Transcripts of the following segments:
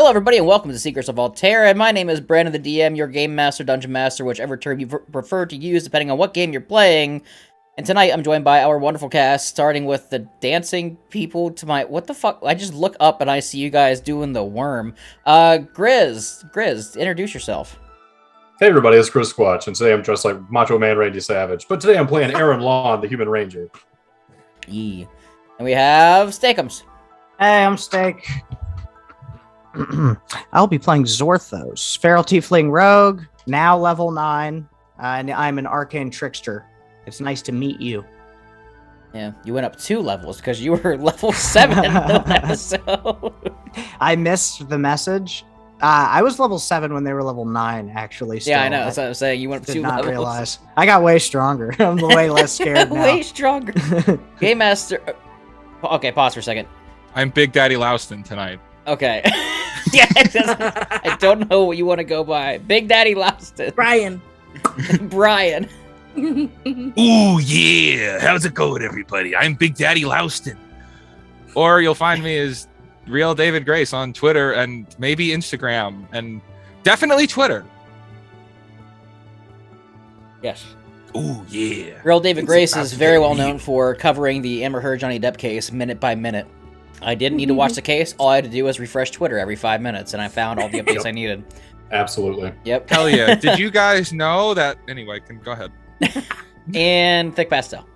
Hello, everybody, and welcome to Secrets of Aal'Teron. My name is Brandon, the DM, your game master, dungeon master, whichever term you prefer to use, depending on what game you're playing. And tonight, I'm joined by our wonderful cast, starting with the dancing people to my... What the fuck? I just look up and I see you guys doing the worm. Grizz, introduce yourself. Hey everybody, it's Chris Squatch, and today I'm dressed like Macho Man Randy Savage. But today I'm playing Aaron Lawn, the Human Ranger. Yee. And we have Steakums. Hey, I'm Steak. I'll be playing Zorthos, Feral Tiefling Rogue, now level 9, and I'm an Arcane Trickster. It's nice to meet you. Yeah, you went up 2 levels because you were level 7 in the episode. I missed the message. I was level 7 when they were level 9, actually. Still. Yeah, I know. That's what I'm saying. You went up 2 levels. Did not realize. I got way stronger. I'm way less scared now. Way stronger. Game Master... Okay, pause for a second. I'm Big Daddy Louston tonight. Okay. Yeah, I don't know what you want to go by. Big Daddy Louston. Brian. Brian. Ooh, yeah. How's it going, everybody? I'm Big Daddy Louston. Or you'll find me as Real David Grace on Twitter and maybe Instagram and definitely Twitter. Yes. Ooh, yeah. Real David Grace is very well known for covering the Amber Heard Johnny Depp case minute by minute. I didn't need to watch the case. All I had to do was refresh Twitter every 5 minutes, and I found all the updates I needed. Absolutely. Yep. Hell yeah. Did you guys know that? Anyway, go ahead. And Thick Pastel.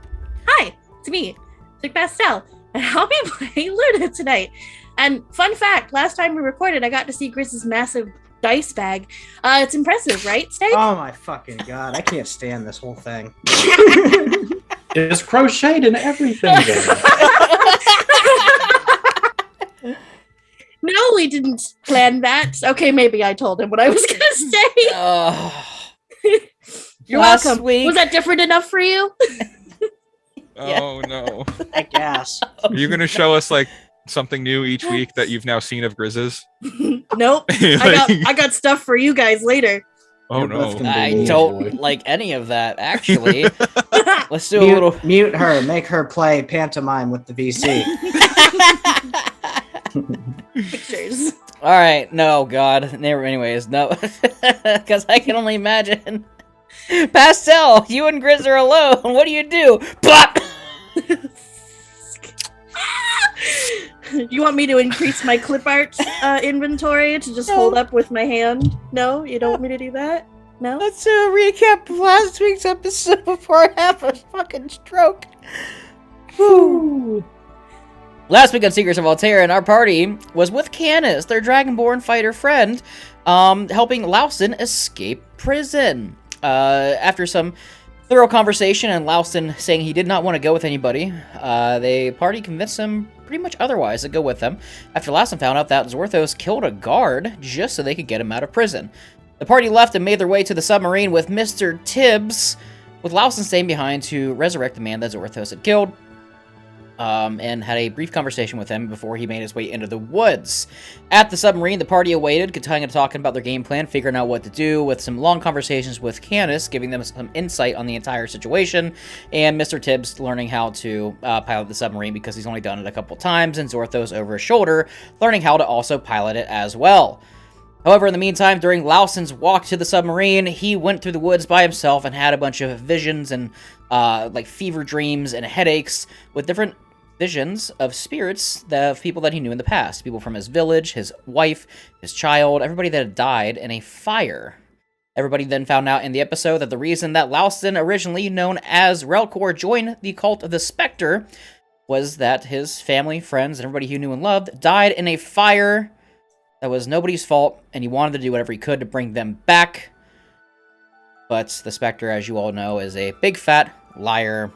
Hi, it's me, Thick Pastel, and I'll be playing Luna tonight. And fun fact, last time we recorded, I got to see Grizz's massive dice bag. It's impressive, right, Steak? Oh my fucking god, I can't stand this whole thing. It's crocheted and everything there. No, we didn't plan that. Okay, maybe I told him what I was gonna say. You're Last welcome. week- Was that different enough for you? Oh, no. I guess. Are you going to show us, like, something new each week that you've now seen of Grizz's? Nope. I got stuff for you guys later. Oh, You're both no. gonna be I mean. don't like any of that, actually. Let's do a little... Mute her. Make her play pantomime with the VC. Pictures. All right, no, God. Never, anyways, no. Because I can only imagine. Pastel, you and Grizz are alone. What do you do? Plop! You want me to increase my clip art inventory to just hold up with my hand? No? You don't want me to do that? No? Let's recap of last week's episode before I have a fucking stroke. Whew. Last week on Secrets of Aal'Teron, our party was with Canis, their Dragonborn fighter friend, helping Louston escape prison. After some thorough conversation and Louston saying he did not want to go with anybody, the party convinced him pretty much otherwise to go with them, after Louston found out that Zorthos killed a guard just so they could get him out of prison. The party left and made their way to the submarine with Mr. Tibbs, with Louston staying behind to resurrect the man that Zorthos had killed, and had a brief conversation with him before he made his way into the woods. At the submarine, the party awaited, continuing to talking about their game plan, figuring out what to do, with some long conversations with Canis, giving them some insight on the entire situation, and Mr. Tibbs learning how to pilot the submarine because he's only done it a couple times, and Zorthos over his shoulder, learning how to also pilot it as well. However, in the meantime, during Louston's walk to the submarine, he went through the woods by himself and had a bunch of visions and like fever dreams and headaches with different visions of spirits of people that he knew in the past. People from his village, his wife, his child, everybody that had died in a fire. Everybody then found out in the episode that the reason that Louston, originally known as Relkor, joined the cult of the Spectre was that his family, friends, and everybody he knew and loved died in a fire that was nobody's fault, and he wanted to do whatever he could to bring them back. But the Spectre, as you all know, is a big fat liar.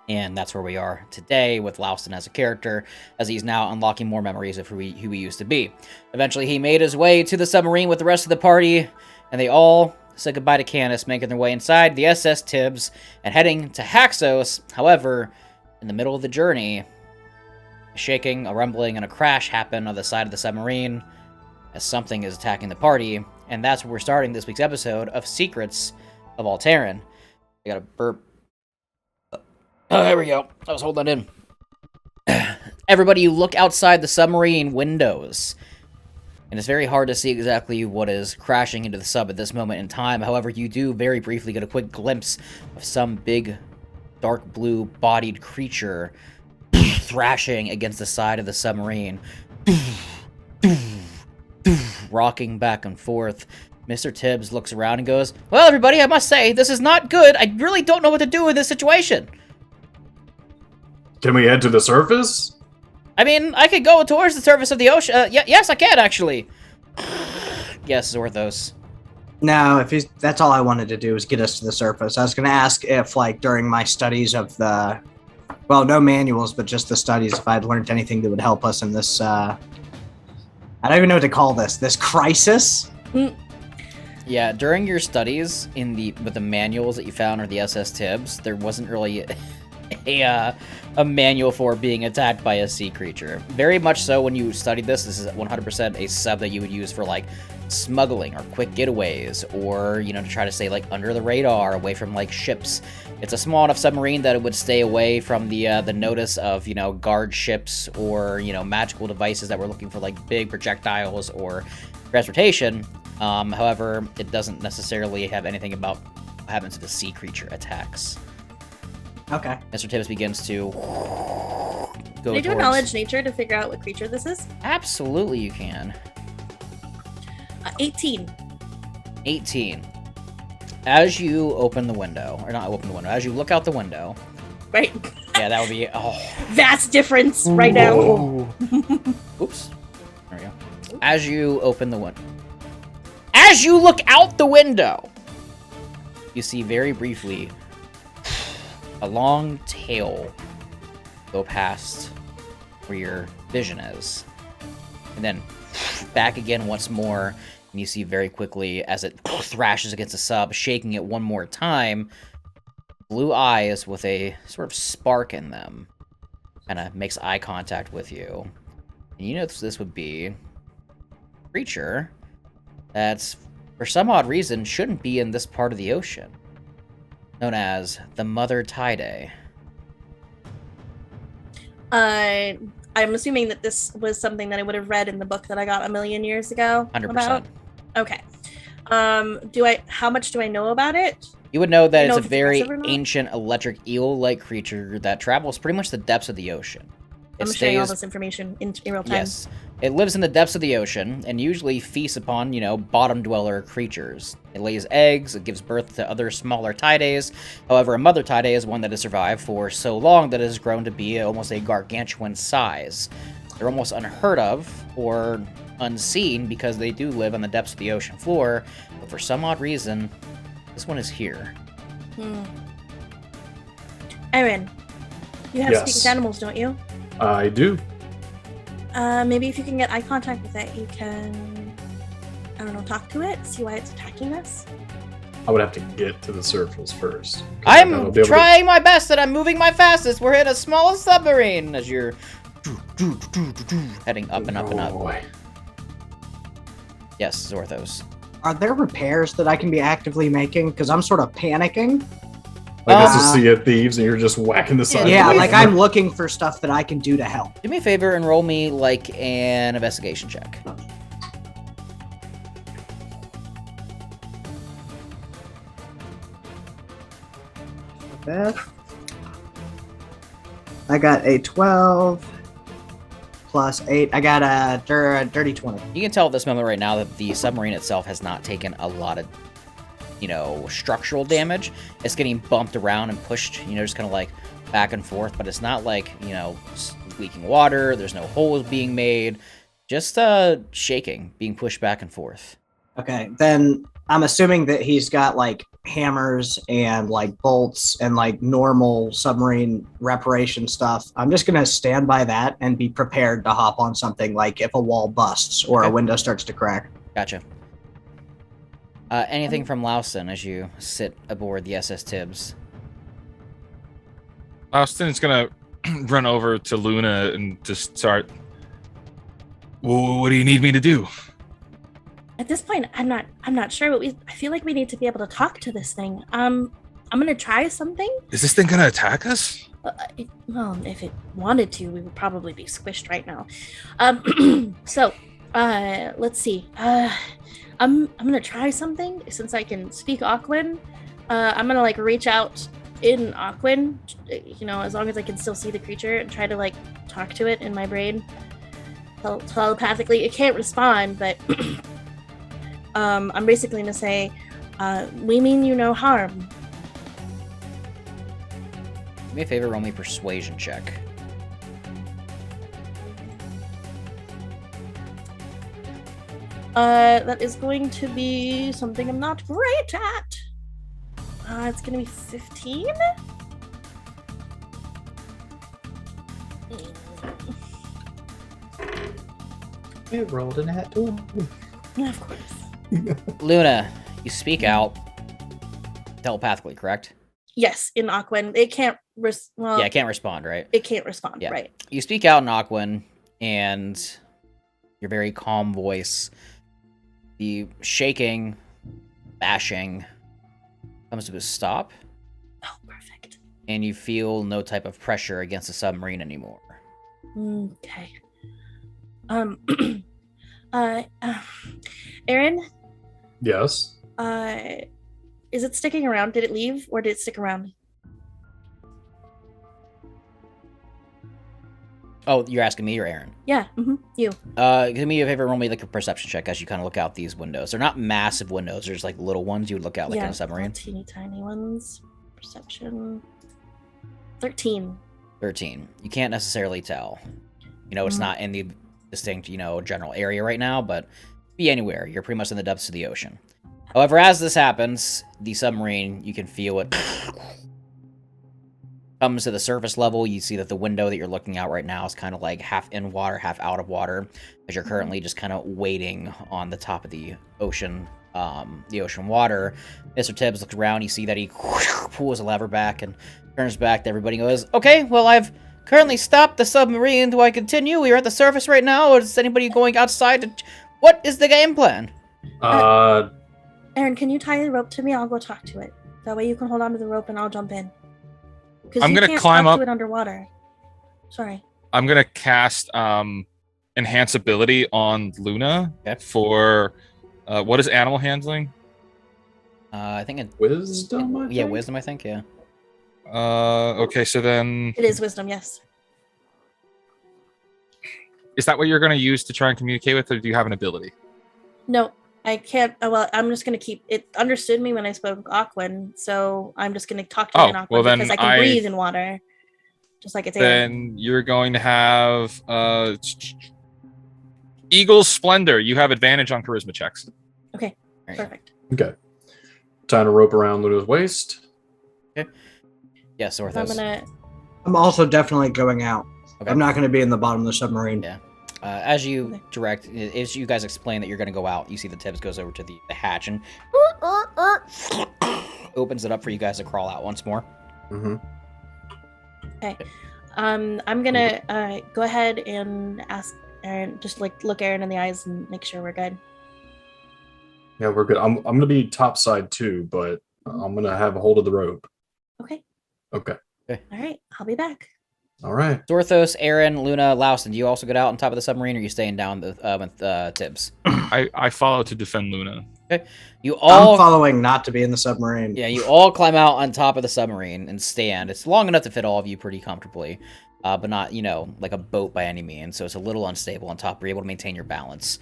And that's where we are today with Louston as a character, as he's now unlocking more memories of who he used to be. Eventually, he made his way to the submarine with the rest of the party, and they all said goodbye to Canis, making their way inside the SS Tibbs and heading to Haxos. However, in the middle of the journey, a shaking, a rumbling, and a crash happen on the side of the submarine as something is attacking the party, and that's where we're starting this week's episode of Secrets of Aal'Teron. I got a burp. Oh, there we go. I was holding that in. Everybody, you look outside the submarine windows. And it's very hard to see exactly what is crashing into the sub at this moment in time. However, you do very briefly get a quick glimpse of some big, dark blue bodied creature thrashing against the side of the submarine, rocking back and forth. Mr. Tibbs looks around and goes, "Well, everybody, I must say, this is not good. I really don't know what to do in this situation." Can we head to the surface? I mean, I could go towards the surface of the ocean. Yes, I can, actually. Yes, Zorthos. No, that's all I wanted to do was get us to the surface. I was going to ask if, like, during my studies of no manuals, but just the studies, if I'd learned anything that would help us in this, I don't even know what to call this crisis. Yeah, during your studies with the manuals that you found or the SS Tibbs, there wasn't really a manual for being attacked by a sea creature. Very much so when you studied this is 100% a sub that you would use for, like, smuggling or quick getaways, or, to try to stay, like, under the radar, away from, like, ships. It's a small enough submarine that it would stay away from the notice of, guard ships or, magical devices that were looking for, like, big projectiles or transportation. However, it doesn't necessarily have anything about what happens if a sea creature attacks. Okay. Mr. Tibbs begins to go Can I do a knowledge nature to figure out what creature this is? Absolutely you can. 18. 18. As you open the window, or not open the window, as you look out the window. Right. Yeah, that would be, vast difference right now. Oops. There we go. As you open the window. As you look out the window, you see very briefly a long tail go past where your vision is. And then back again once more, and you see very quickly as it thrashes against the sub, shaking it one more time, blue eyes with a sort of spark in them. Kind of makes eye contact with you. And you know this would be a creature that's, for some odd reason, shouldn't be in this part of the ocean. Known as the Mother Tide. I'm assuming that this was something that I would have read in the book that I got a million years ago. 100%. About. Okay. How much do I know about it? You would know that Know it's a if it's very aggressive or not? ancient electric eel-like creature that travels pretty much the depths of the ocean. It I'm sharing all this information in real time. Yes. It lives in the depths of the ocean and usually feasts upon, bottom-dweller creatures. It lays eggs, it gives birth to other smaller tides. However, a mother tide is one that has survived for so long that it has grown to be almost a gargantuan size. They're almost unheard of or unseen because they do live on the depths of the ocean floor, but for some odd reason, this one is here. Aaron, you have Yes. speak with animals, don't you? I do. Maybe if you can get eye contact with it, you can, talk to it, see why it's attacking us. I would have to get to the surface first. 'Cause I'm I'll be able to- trying my best and I'm moving my fastest. We're in a small submarine as you're heading up and up and Oh, up. boy. Yes, Zorthos. Are there repairs that I can be actively making? Because I'm sort of panicking. Like this is Sea of Thieves, and you're just whacking the side. Yeah, of the like I'm looking for stuff that I can do to help. Do me a favor and roll me like an investigation check. Beth. I got a 12 plus 8. I got a dirty 20. You can tell at this moment right now that the submarine itself has not taken a lot of, structural damage. It's getting bumped around and pushed, just kind of like back and forth, but it's not like, leaking water. There's no holes being made. Just shaking, being pushed back and forth. Okay, then I'm assuming that he's got like hammers and like bolts and like normal submarine reparation stuff. I'm just gonna stand by that and be prepared to hop on something like if a wall busts or a window starts to crack. Gotcha. Anything from Lauston as you sit aboard the SS Tibbs? Austin's gonna run over to Luna and just start. Well, what do you need me to do? At this point, I'm not sure, but I feel like we need to be able to talk to this thing. I'm gonna try something. Is this thing gonna attack us? Well, if it wanted to, we would probably be squished right now. So Let's see. I'm gonna try something since I can speak Aquan. I'm gonna like reach out in Aquan, as long as I can still see the creature, and try to like talk to it in my brain telepathically. It can't respond, but I'm basically gonna say, "We mean you no harm." Do me a favor, roll me a persuasion check. That is going to be something I'm not great at. It's gonna be 15. It rolled an at 20. Of course. Luna, you speak out telepathically, correct? Yes, in Aquan, it can't. Yeah, it can't respond, right? It can't respond, Yeah. right? You speak out in Aquan, and your very calm voice, the shaking, bashing, comes to a stop. Oh, perfect. And you feel no type of pressure against the submarine anymore. Okay. Aaron, Yes. is it sticking around? Did it leave, or did it stick around? Oh, you're asking me or Aaron? Yeah, you. Do me a favor, roll me like a perception check as you kind of look out these windows. They're not massive windows, they're just like little ones you would look out like in a submarine. Teeny tiny ones. Perception. 13. 13. You can't necessarily tell. It's not in the distinct, general area right now, but be anywhere. You're pretty much in the depths of the ocean. However, as this happens, the submarine, you can feel it comes to the surface level. You see that the window that you're looking out right now is kind of like half in water, half out of water, as you're currently just kind of waiting on the top of the ocean water. Mr. Tibbs looks around. You see that he pulls a lever back and turns back to everybody and goes, "Okay, well, I've currently stopped the submarine. Do I continue? We are at the surface right now. Is anybody going outside? What is the game plan?" Aaron, can you tie the rope to me? I'll go talk to it. That way you can hold on to the rope and I'll jump in. Because I'm you gonna can't climb talk up. to it underwater. Sorry. I'm gonna cast enhance ability on Luna for what is animal handling? I think it's Wisdom? I think? wisdom. I think, yeah. Okay, so then It is wisdom, yes. is that what you're gonna use to try and communicate with, or do you have an ability? No, I can't. Well, I'm just going to keep it. Understood me when I spoke Aquan, so I'm just going to talk to it in Aquan well, then because I can breathe in water. Just like it's air. Then you're going to have Eagle's Splendor. You have advantage on charisma checks. Okay, There you go. perfect. Okay. Tying a rope around Luna's waist. Yeah, So I'm Sorthos. I'm also definitely going out. Okay. I'm not going to be in the bottom of the submarine. Yeah. As you direct, as you guys explain that you're going to go out, you see the Tibbs goes over to the hatch and opens it up for you guys to crawl out once more. Mm-hmm. Okay. I'm gonna go ahead and ask Aaron, just like look Aaron in the eyes and make sure we're good. Yeah, we're good. I'm gonna be topside too, but I'm gonna have a hold of the rope. Okay. Okay. All right. I'll be back. All right. Sorthos, Aaron, Luna, Laustin, do you also get out on top of the submarine, or are you staying down with Tibbs? I follow to defend Luna. You all I'm following not to be in the submarine. Yeah, you all climb out on top of the submarine and stand. It's long enough to fit all of you pretty comfortably, but not, like a boat by any means, so it's a little unstable on top. You're able to maintain your balance.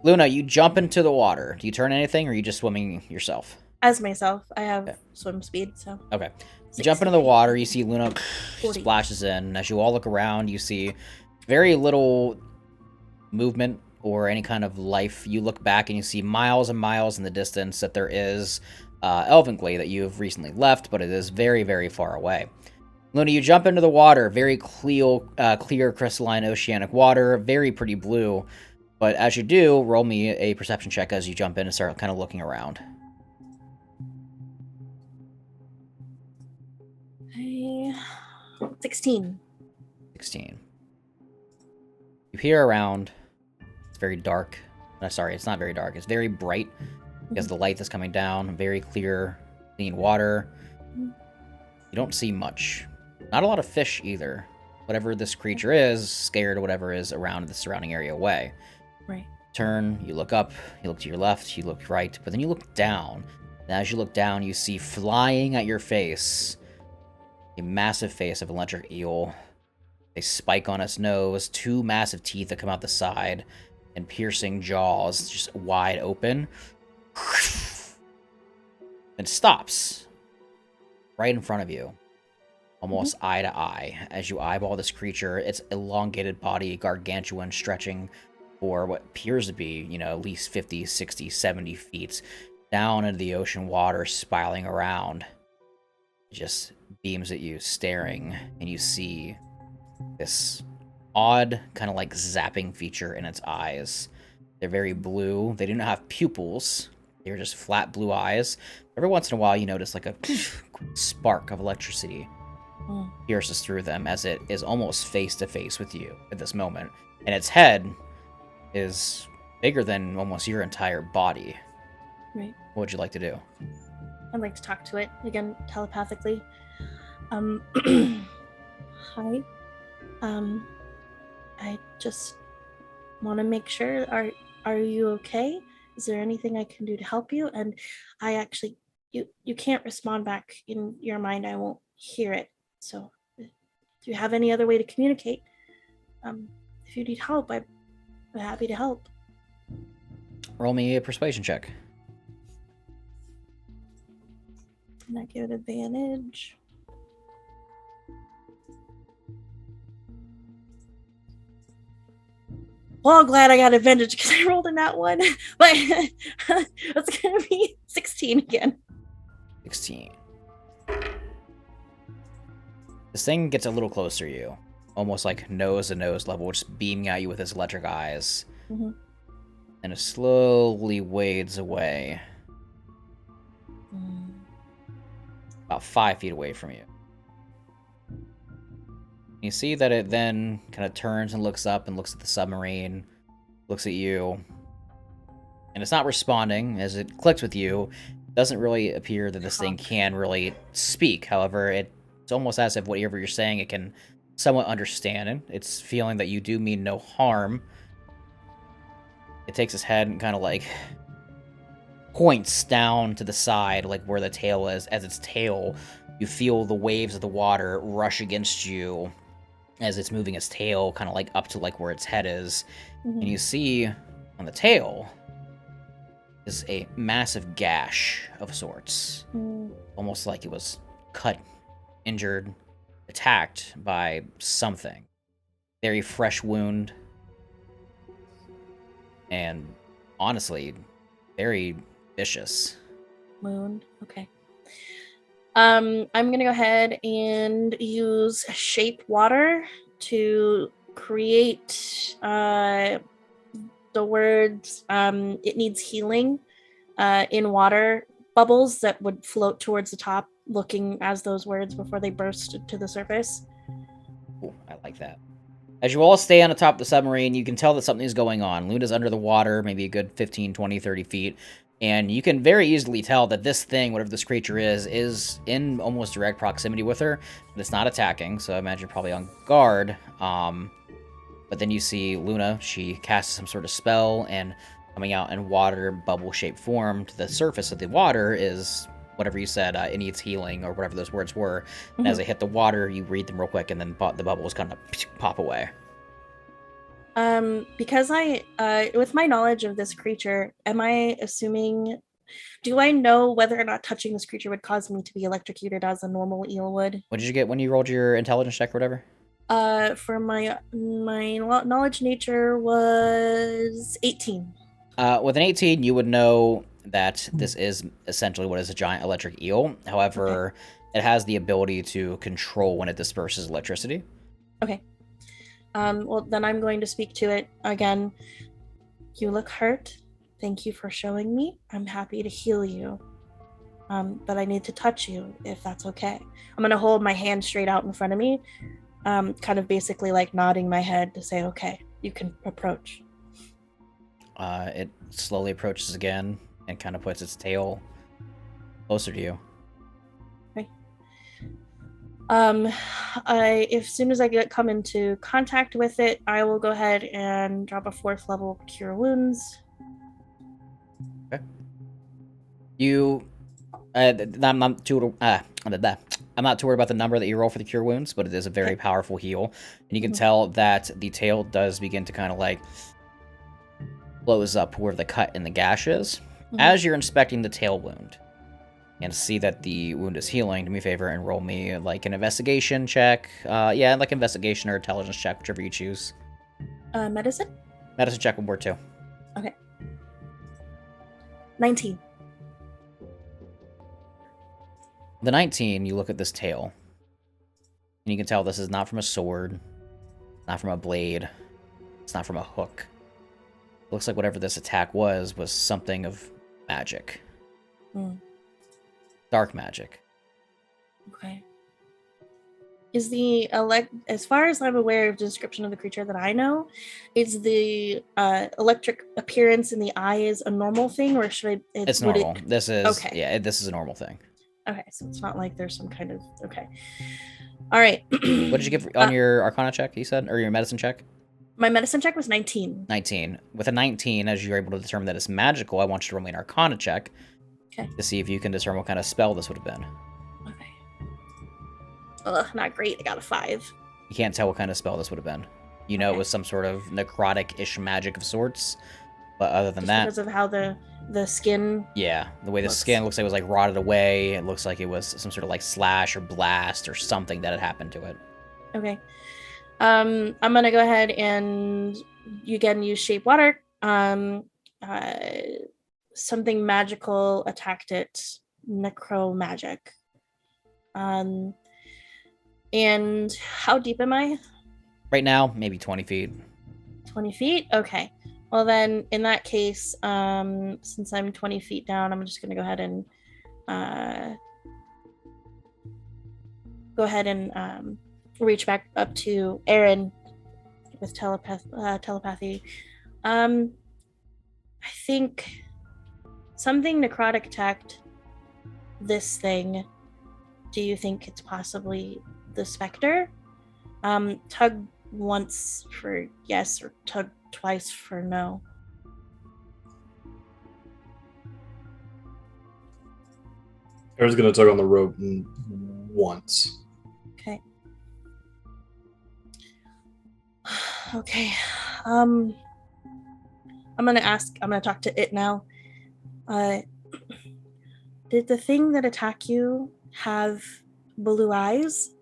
Luna, you jump into the water. Do you turn anything, or are you just swimming yourself? As myself, I have swim speed, so. Okay. You jump into the water, you see Luna 40. splashes in, and as you all look around, you see very little movement or any kind of life. You look back and you see miles and miles in the distance that there is Elvenglade that you have recently left, but it is very, very far away. Luna, you jump into the water, very clear crystalline oceanic water, very pretty blue, but as you do, roll me a perception check as you jump in and start kind of looking around. 16. 16. You peer around. It's very dark. Sorry, it's not very dark. It's very bright because the light that's coming down. Very clear, clean water. You don't see much. Not a lot of fish either. Whatever this creature is, scared or whatever is around the surrounding area away. Right. Turn, you look up, you look to your left, you look right, but then you look down. And as you look down, you see flying at your face a massive face of an electric eel. A spike on its nose, 2 massive teeth that come out the side, and piercing jaws just wide open. And stops right in front of you, almost eye to eye. As you eyeball this creature, its elongated body, gargantuan, stretching for what appears to be, at least 50, 60, 70 feet down into the ocean water, spiraling around. It just beams at you, staring, and you see this odd, kind of like zapping feature in its eyes. They're very blue. They do not have pupils. They're just flat blue eyes. Every once in a while, you notice like a spark of electricity pierces through them as it is almost face to face with you at this moment. And its head is bigger than almost your entire body. Right. What would you like to do? I'd like to talk to it again telepathically. Hi. I just want to make sure. Are you okay? Is there anything I can do to help you? And I actually, you can't respond back in your mind. I won't hear it. So, do you have any other way to communicate? If you need help, I'm happy to help. Roll me a persuasion check. And I give it advantage. Well, I'm glad I got advantage because I rolled in that one. But it's going to be 16 again. 16. This thing gets a little closer to you. Almost like nose to nose level, just beaming at you with its electric eyes. Mm-hmm. And it slowly wades away. About 5 feet away from you. You see that it then kind of turns and looks up and looks at the submarine, looks at you, and it's not responding as it clicks with you. It doesn't really appear that this thing can really speak. However, it's almost as if whatever you're saying, it can somewhat understand it. It's feeling that you do mean no harm. It takes its head and kind of like points down to the side, like where the tail is. As its tail, you feel the waves of the water rush against you as it's moving its tail kind of like up to like where its head is. And you see on the tail is a massive gash of sorts. Almost like it was cut, injured, attacked by something. Very fresh wound. And honestly, very vicious. Wound. Okay. I'm gonna go ahead and use shape water to create the words it needs healing in water bubbles that would float towards the top, looking as those words before they burst to the surface. Ooh, I like that. As you all stay on the top of the submarine, you can tell that something's going on. Luna's under the water, maybe a good 15, 20, 30 feet. And you can very easily tell that this thing, whatever this creature is in almost direct proximity with her. But it's not attacking, so I imagine probably on guard. But then you see Luna, she casts some sort of spell, and coming out in water bubble-shaped form to the surface of the water is whatever you said, it needs healing, or whatever those words were. And as they hit the water, you read them real quick, and then the bubbles kind of pop away. Because with my knowledge of this creature, am I assuming, do I know whether or not touching this creature would cause me to be electrocuted as a normal eel would? What did you get when you rolled your intelligence check or whatever? For my knowledge nature was 18. With an 18, you would know that this is essentially what is a giant electric eel. However, it has the ability to control when it disperses electricity. Okay. Well, then I'm going to speak to it again. You look hurt. Thank you for showing me. I'm happy to heal you. But I need to touch you, if that's okay. I'm going to hold my hand straight out in front of me, kind of basically like nodding my head to say, okay, you can approach. It slowly approaches again and kind of puts its tail closer to you. Right. As soon as I come into contact with it, I will go ahead and drop a 4th level Cure Wounds. Okay. You, I'm not too I'm not too worried about the number that you roll for the Cure Wounds, but it is a very powerful heal, and you can tell that the tail does begin to kind of like close up where the cut in the gash is. As you're inspecting the tail wound and see that the wound is healing, do me a favor and roll me like an investigation check. Yeah, like investigation or intelligence check, whichever you choose. Medicine? Medicine check will work too. Okay. 19. The 19, you look at this tail, and you can tell this is not from a sword, not from a blade, it's not from a hook. It looks like whatever this attack was something of magic. Dark magic. Okay. Is the as far as I'm aware of the description of the creature that I know, is the electric appearance in the eye is a normal thing, or should I? It's normal. This is okay. Yeah, this is a normal thing. Okay, so it's not like there's some kind of okay. All right. What did you get on your Arcana check? You said, or your medicine check? My medicine check was 19. 19. With a 19, as you're able to determine that it's magical, I want you to roll me an Arcana check. Okay. To see if you can discern what kind of spell this would have been. Okay. Ugh, not great. I got a 5. You can't tell what kind of spell this would have been. You know, it was some sort of necrotic-ish magic of sorts. But other than that, because of how the skin. Yeah, the way the skin looks like it was like rotted away. It looks like it was some sort of like slash or blast or something that had happened to it. Okay. I'm gonna go ahead and you again use shape water. Something magical attacked it. Necro magic. And how deep am I? Right now, maybe 20 feet. 20 feet? Okay. Well then, in that case, since I'm 20 feet down, I'm just gonna go ahead and reach back up to Aaron with telepathy. I think something necrotic attacked this thing. Do you think it's possibly the specter? Tug once for yes, or tug twice for no. Aaron's gonna tug on the rope once. Okay. Okay. I'm gonna talk to it now. Did the thing that attacked you have blue eyes?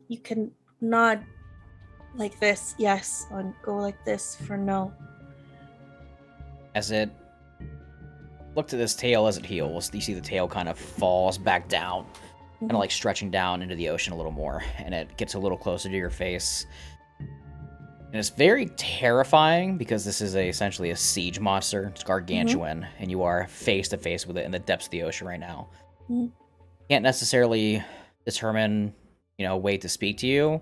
You can nod like this, yes, and go like this for no. As it looked at this tail as it heals, you see the tail kind of falls back down, kind of like stretching down into the ocean a little more, and it gets a little closer to your face. And it's very terrifying because this is essentially a siege monster. It's gargantuan, and you are face to face with it in the depths of the ocean right now. You can't necessarily determine, a way to speak to you.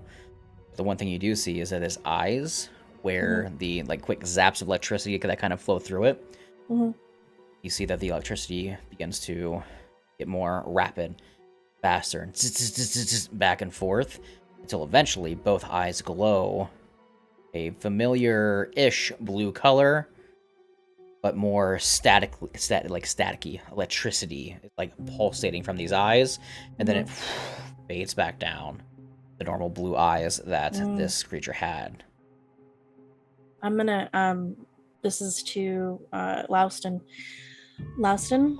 The one thing you do see is that his eyes, where the quick zaps of electricity that kind of flow through it, you see that the electricity begins to get more rapid, faster, and back and forth, until eventually both eyes glow a familiar-ish blue color, but more staticky electricity, like pulsating from these eyes, and then it fades back down. The normal blue eyes that this creature had. I'm gonna this is to Lauston. Lauston,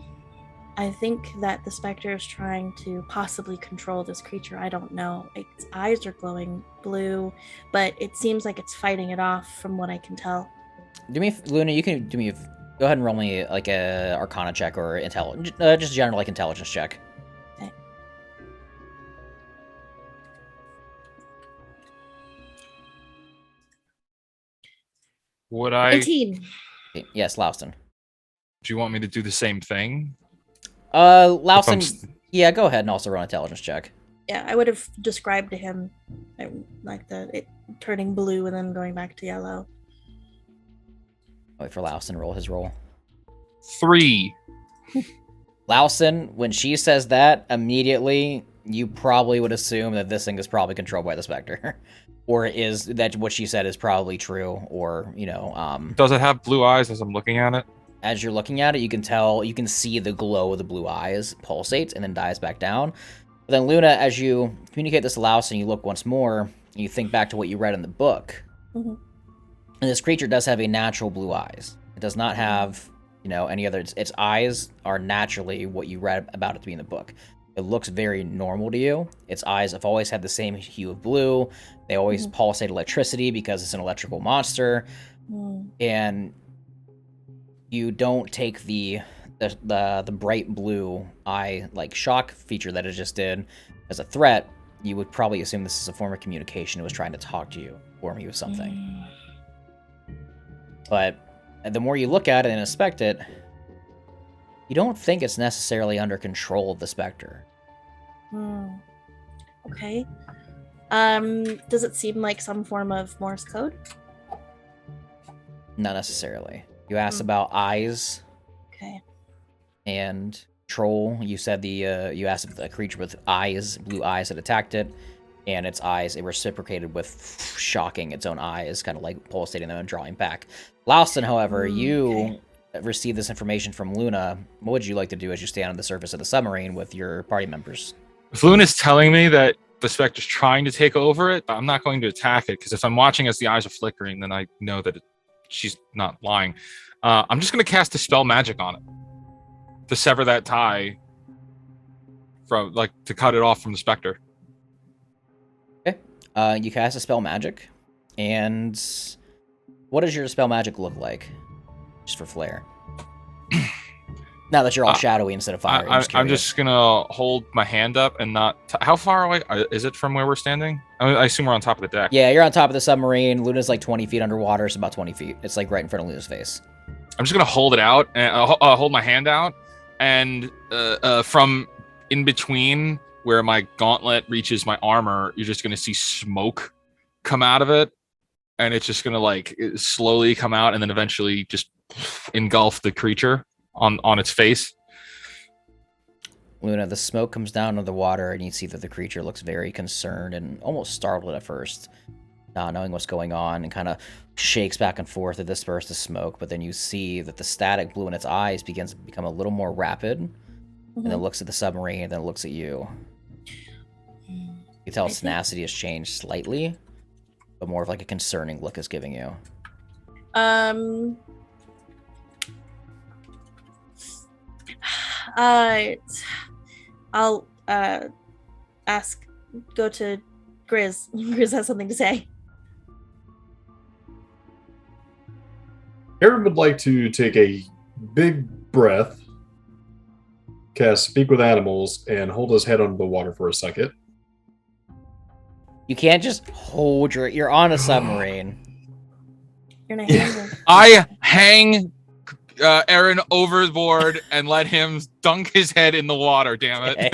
I think that the specter is trying to possibly control this creature. I don't know. Its eyes are glowing blue, but it seems like it's fighting it off from what I can tell. Luna, you can go ahead and roll me like a Arcana check or just general intelligence check. Okay. Would I? 19. Yes, Lauston. Do you want me to do the same thing? Lauston, yeah, go ahead and also roll an intelligence check. Yeah, I would have described to him like it turning blue and then going back to yellow. Wait for Lauston to roll his roll. 3. Lauston, when she says that, immediately you probably would assume that this thing is probably controlled by the Spectre. Or is that what she said is probably true, or, Does it have blue eyes as I'm looking at it? as you're looking at it, you can see the glow of the blue eyes pulsates and then dies back down. But then Luna, as you communicate this to Laos and you look once more, and you think back to what you read in the book, Mm-hmm. and this creature does have a natural blue eyes. It does not have, any other, its eyes are naturally what you read about it to be in the book. It looks very normal to you. Its eyes have always had the same hue of blue. They always pulsate electricity because it's an electrical monster. And you don't take the bright blue eye, like, shock feature that it just did as a threat. You would probably assume this is a form of communication. It was trying to talk to you, inform you of something. But the more you look at it and inspect it, you don't think it's necessarily under control of the Spectre. Okay. Does it seem like some form of Morse code? Not necessarily. You asked about eyes. Okay. And troll. You said you asked if the creature with eyes, blue eyes, had attacked it, and its eyes, it reciprocated with shocking its own eyes, kind of like pulsating them and drawing back. Louston, however, you received this information from Luna. What would you like to do as you stand on the surface of the submarine with your party members? If Luna's telling me that the Spectre's trying to take over it, I'm not going to attack it, because if I'm watching as the eyes are flickering, then I know that she's not lying. I'm just going to cast Dispel Magic on it to sever that tie from, to cut it off from the Spectre. Okay. You cast Dispel Magic, and what does your Dispel Magic look like? Just for flair. Now that you're all shadowy instead of fire. I'm just gonna hold my hand up and not. How far away is it from where we're standing? I assume we're on top of the deck. Yeah, you're on top of the submarine. Luna's like 20 feet underwater. It's about 20 feet. It's like right in front of Luna's face. I'm just gonna hold it out and hold my hand out, and from in between where my gauntlet reaches my armor, you're just gonna see smoke come out of it, and it's just gonna slowly come out and then eventually just engulf the creature on its face. Luna, the smoke comes down on the water, and you see that the creature looks very concerned and almost startled at first, not knowing what's going on, and kind of shakes back and forth to disperse the smoke. But then you see that the static blue in its eyes begins to become a little more rapid, and it looks at the submarine, and then it looks at you. You can tell its tenacity has changed slightly, but more of like a concerning look is giving you. I'll go to Grizz. Grizz has something to say. Aaron would like to take a big breath, cast Speak with Animals, and hold his head under the water for a second. You can't just hold you're on a submarine. You're gonna hang him. I hang Aaron overboard and let him dunk his head in the water, damn it.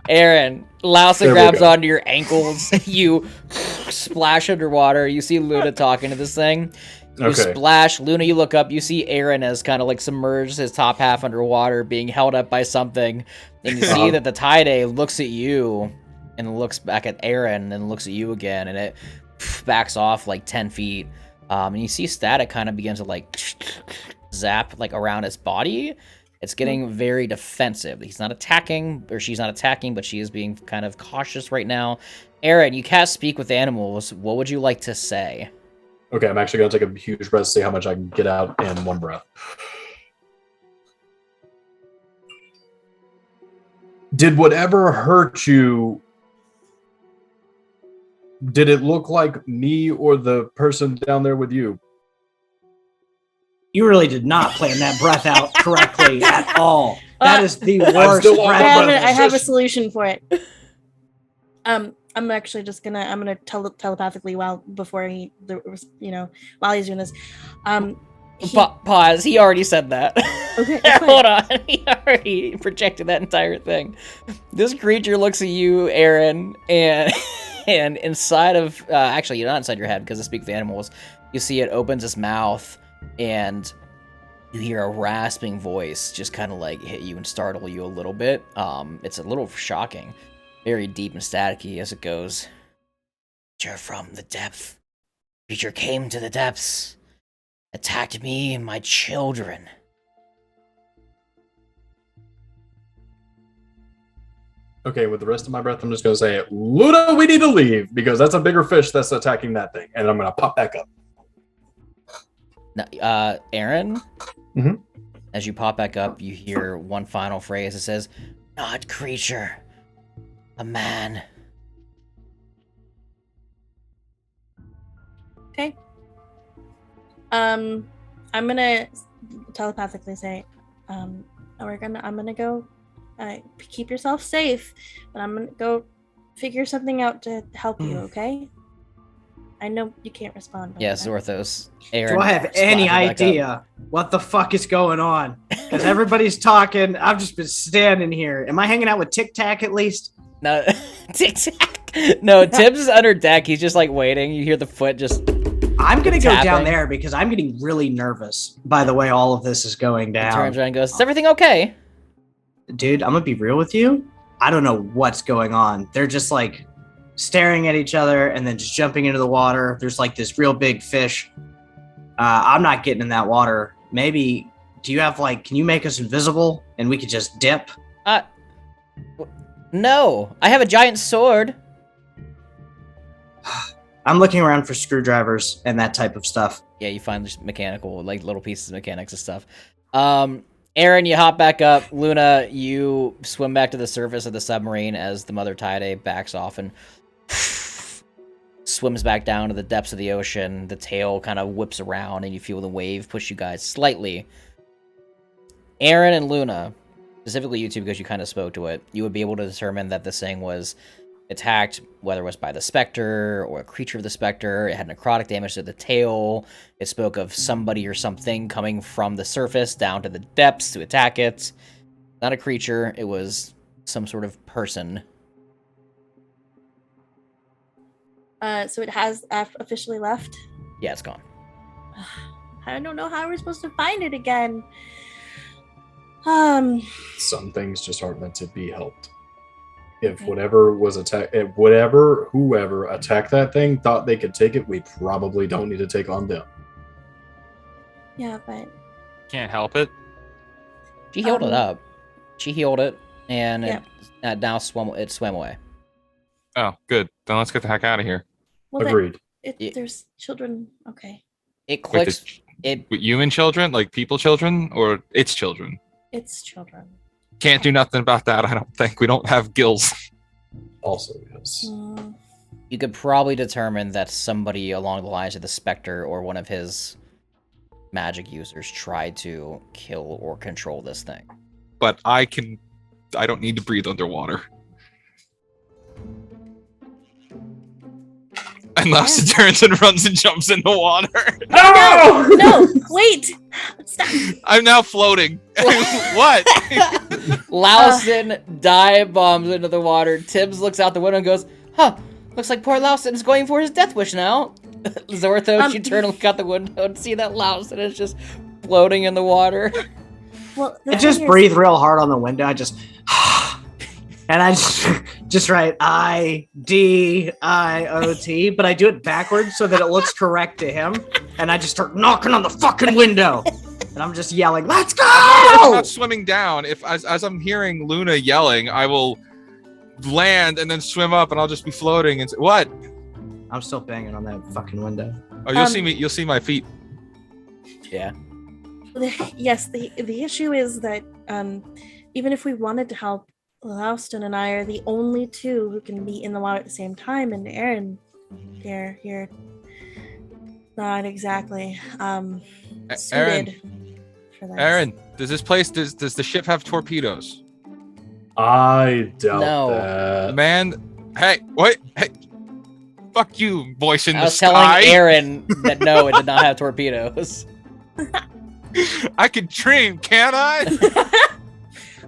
Aaron, Lausa There we grabs go. onto your ankles. You splash underwater. You see Luna talking to this thing. You Okay. splash. Luna, you look up. You see Aaron as kind of like submerged, his top half underwater, being held up by something. And you see that the Tide looks at you and looks back at Aaron and looks at you again. And it backs off like 10 feet. And you see static kind of begins to zap around his body. It's getting very defensive. He's not attacking, or she's not attacking, but she is being kind of cautious right now. Aaron, you cast Speak with Animals. What would you like to say? Okay, I'm actually going to take a huge breath to see how much I can get out in one breath. Did whatever hurt you, did it look like me or the person down there with you? You really did not plan that breath out correctly at all. That is the I'm worst still on breath. the breath. I have a Just- solution for it. I'm actually just gonna telepathically while he's doing this. Pause. He already said that. Okay, that's fine. Hold on. He already projected that entire thing. This creature looks at you, Aaron, and inside of actually, you're not inside your head because it speaks to animals. You see it opens its mouth, and you hear a rasping voice just kind of hit you and startle you a little bit. It's a little shocking. very deep and staticky as it goes. Creature from the depth. Creature came to the depths. Attacked me and my children. Okay, with the rest of my breath, I'm just going to say, Luna, we need to leave, because that's a bigger fish that's attacking that thing. And I'm going to pop back up. Aaron? Mm-hmm. As you pop back up, you hear one final phrase. It says, not creature. A man. Okay. I'm gonna telepathically say, I'm gonna go, keep yourself safe, but I'm gonna go figure something out to help you, okay? I know you can't respond. But Yes, Orthos. Aaron Do I have any splashes back up. idea what the fuck is going on? Because everybody's talking. I've just been standing here. Am I hanging out with Tic Tac at least? No, Tic Tac. No, Tibbs is under deck. He's just like waiting. You hear the foot just. I'm gonna go down tapping. there because I'm getting really nervous by the way all of this is going He turns down. around and goes, is everything okay? Dude, I'm gonna be real with you. I don't know what's going on. They're just like staring at each other and then just jumping into the water. There's like this real big fish. I'm not getting in that water. Maybe, do you have like, can you make us invisible and we could just dip? No. I have a giant sword. I'm looking around for screwdrivers and that type of stuff. Yeah, you find just mechanical, like little pieces of mechanics and stuff. Aaron, you hop back up. Luna, you swim back to the surface of the submarine as the Mother Tide backs off and swims back down to the depths of the ocean. The tail kind of whips around and you feel the wave push you guys slightly. Aaron and Luna, specifically you two because you kind of spoke to it, you would be able to determine that this thing was attacked, whether it was by the Spectre or a creature of the Spectre. It had necrotic damage to the tail. It spoke of somebody or something coming from the surface down to the depths to attack it. Not a creature, it was some sort of person. So it has officially left. Yeah, it's gone. I don't know how we're supposed to find it again. Some things just aren't meant to be helped. If whatever was whoever attacked that thing thought they could take it, we probably don't need to take on them. Yeah, but Can't help it. She healed it up. She healed it, and Yeah. it now swam away. Oh, good. Then let's get the heck out of here. well, Agreed. Yeah. there's children. Okay, It Wait, clicks. It with human children, like people children, or its children? it's children. Can't do nothing about that, I don't think. We don't have gills. Also, yes. Mm, You could probably determine that somebody along the lines of the Spectre or one of his magic users tried to kill or control this thing. But I don't need to breathe underwater. And Lobster turns and runs and jumps in the water. no, wait! Stop. I'm now floating. What? Louston dive bombs into the water. Tibbs looks out the window and goes, huh, looks like poor Louston is going for his death wish now. Zorthos, you turn and look out the window and see that Louston is just floating in the water. Well, the I just thing is- breathe real hard on the window. I just and I just write IDIOT, but I do it backwards so that it looks correct to him. And I just start knocking on the fucking window. And I'm just yelling, "Let's go!" I'm not swimming down. If as I'm hearing Luna yelling, I will land and then swim up, and I'll just be floating. And what? I'm still banging on that fucking window. Oh, you'll see me. You'll see my feet. Yeah. Yes, the issue is that even if we wanted to help, Louston and I are the only two who can be in the water at the same time, and Aaron, you're not exactly suited Aaron, for that. Aaron, does the ship have torpedoes? I doubt No. that. Man, hey, fuck you, voice in I the was sky. telling Aaron that no, it did not have torpedoes. I can dream, can't I?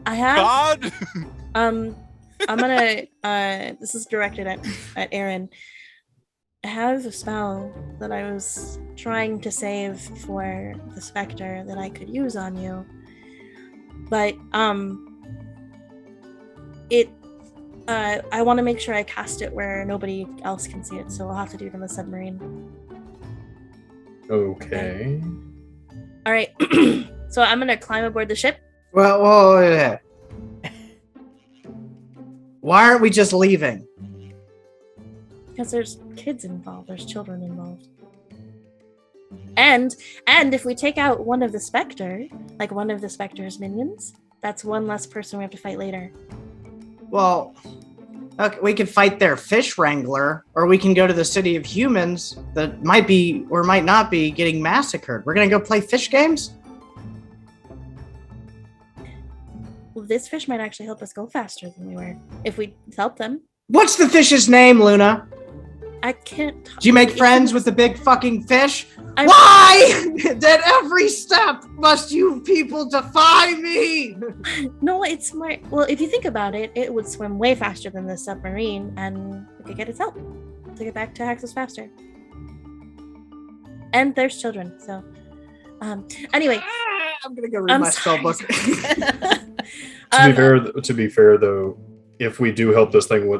I have. God. I'm gonna. This is directed at Aaron. I have a spell that I was trying to save for the Spectre that I could use on you, but it I want to make sure I cast it where nobody else can see it, so I'll have to do it in the submarine. Okay. All right. So I'm gonna climb aboard the ship. Well, wait. Why aren't we just leaving? Because there's kids involved, there's children involved. And if we take out one of the Spectre, like one of the Spectre's minions, that's one less person we have to fight later. Well, okay, we could fight their fish wrangler, or we can go to the city of humans that might be or might not be getting massacred. We're gonna go play fish games? Well, this fish might actually help us go faster than we were if we help them. What's the fish's name, Luna? I can't. Do you make friends with the big fucking fish? I'm- Why? At every step must you people defy me? No, it's smart. Well, if you think about it, it would swim way faster than the submarine, and we could get its help to get back to Axis faster. And there's children, so. Anyway. I'm gonna go read my spell book. To be fair, though, if we do help this thing,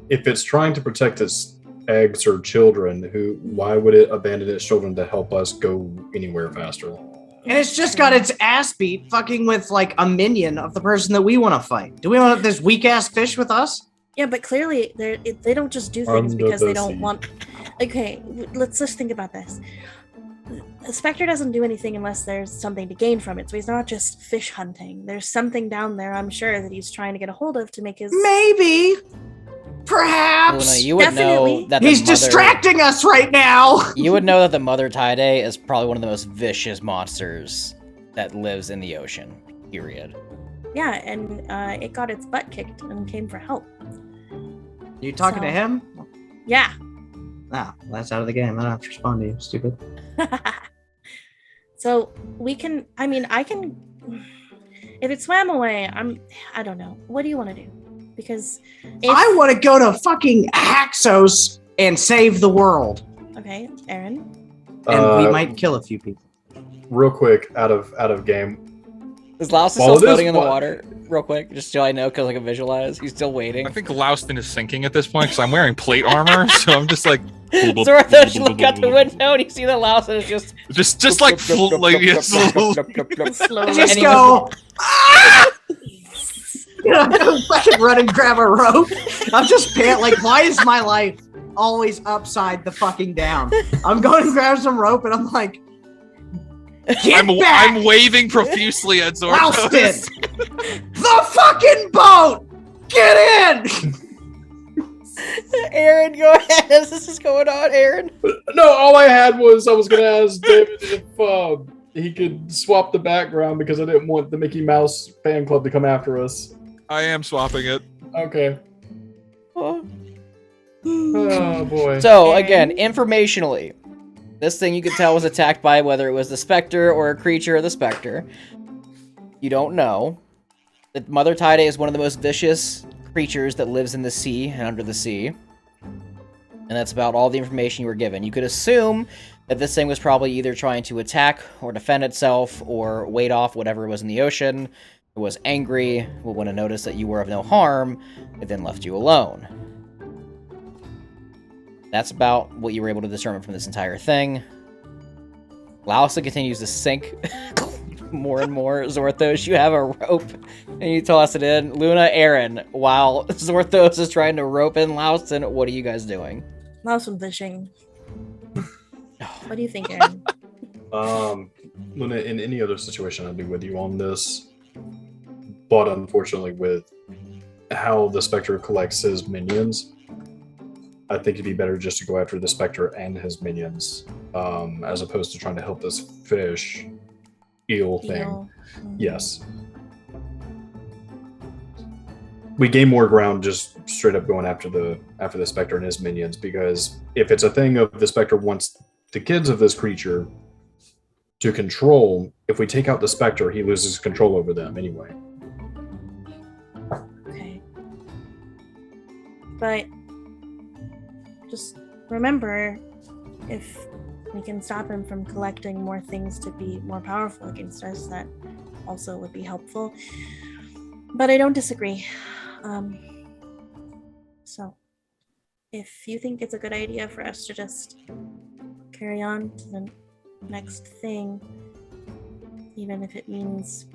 if it's trying to protect its eggs or children, why would it abandon its children to help us go anywhere faster? And it's just got its ass beat fucking with like a minion of the person that we want to fight. Do we want this weak ass fish with us? Yeah, but clearly they don't just do things because they don't want. Okay, let's just think about this. The Spectre doesn't do anything unless there's something to gain from it. So he's not just fish hunting. There's something down there, I'm sure, that he's trying to get a hold of to make his. Maybe. Perhaps. Luna, you would Definitely. know that He's distracting us right now. You would know that the Mother Tide is probably one of the most vicious monsters that lives in the ocean. Period. Yeah, and it got its butt kicked and came for help. You talking to him? Yeah. Ah, that's out of the game. I don't have to respond to you, stupid. So we can. I mean, I can. If it swam away, I don't know. What do you want to do? Because I want to go to fucking Haxos and save the world. Okay, Aaron. And we might kill a few people. Real quick, out of game. Is Laos still floating in the water? Real quick, just so I know, because I can visualize. He's still waiting. I think Louston is sinking at this point because I'm wearing plate armor, so I'm just like. Zorthos, you look out the window and you see that Laos is just like Slowly. Just go. I'm gonna fucking run and grab a rope. I'm just like, why is my life always upside the fucking down? I'm going to grab some rope and I'm like, get back! I'm waving profusely at Zorthos. Louston! The fucking boat! Get in! Aaron, go ahead as this is going on, Aaron. No, all I had was I was going to ask David if he could swap the background because I didn't want the Mickey Mouse fan club to come after us. I am swapping it. Okay. Oh. Oh boy. So, again, informationally, this thing you could tell was attacked by whether it was the Spectre or a creature of the Spectre. You don't know. The Mother Tide is one of the most vicious creatures that lives in the sea and under the sea. And that's about all the information you were given. You could assume that this thing was probably either trying to attack or defend itself or wait off whatever was in the ocean. It was angry, would want to notice that you were of no harm, it then left you alone. That's about what you were able to determine from this entire thing. Laosa continues to sink more and more. Zorthos, you have a rope, and you toss it in. Luna, Aaron, while Zorthos is trying to rope in Lauston, what are you guys doing? Lauston fishing. What do you think, Aaron? Luna, in any other situation, I'd be with you on this. But unfortunately, with how the Spectre collects his minions, I think it'd be better just to go after the Spectre and his minions, as opposed to trying to help this fish eel thing. Mm-hmm. Yes. We gain more ground just straight up going after the Spectre and his minions, because if it's a thing of the Spectre wants the kids of this creature to control, if we take out the Spectre, he loses control over them anyway. Okay. But just remember, if we can stop him from collecting more things to be more powerful against us, that also would be helpful. But I don't disagree. if you think it's a good idea for us to just carry on to the next thing, even if it means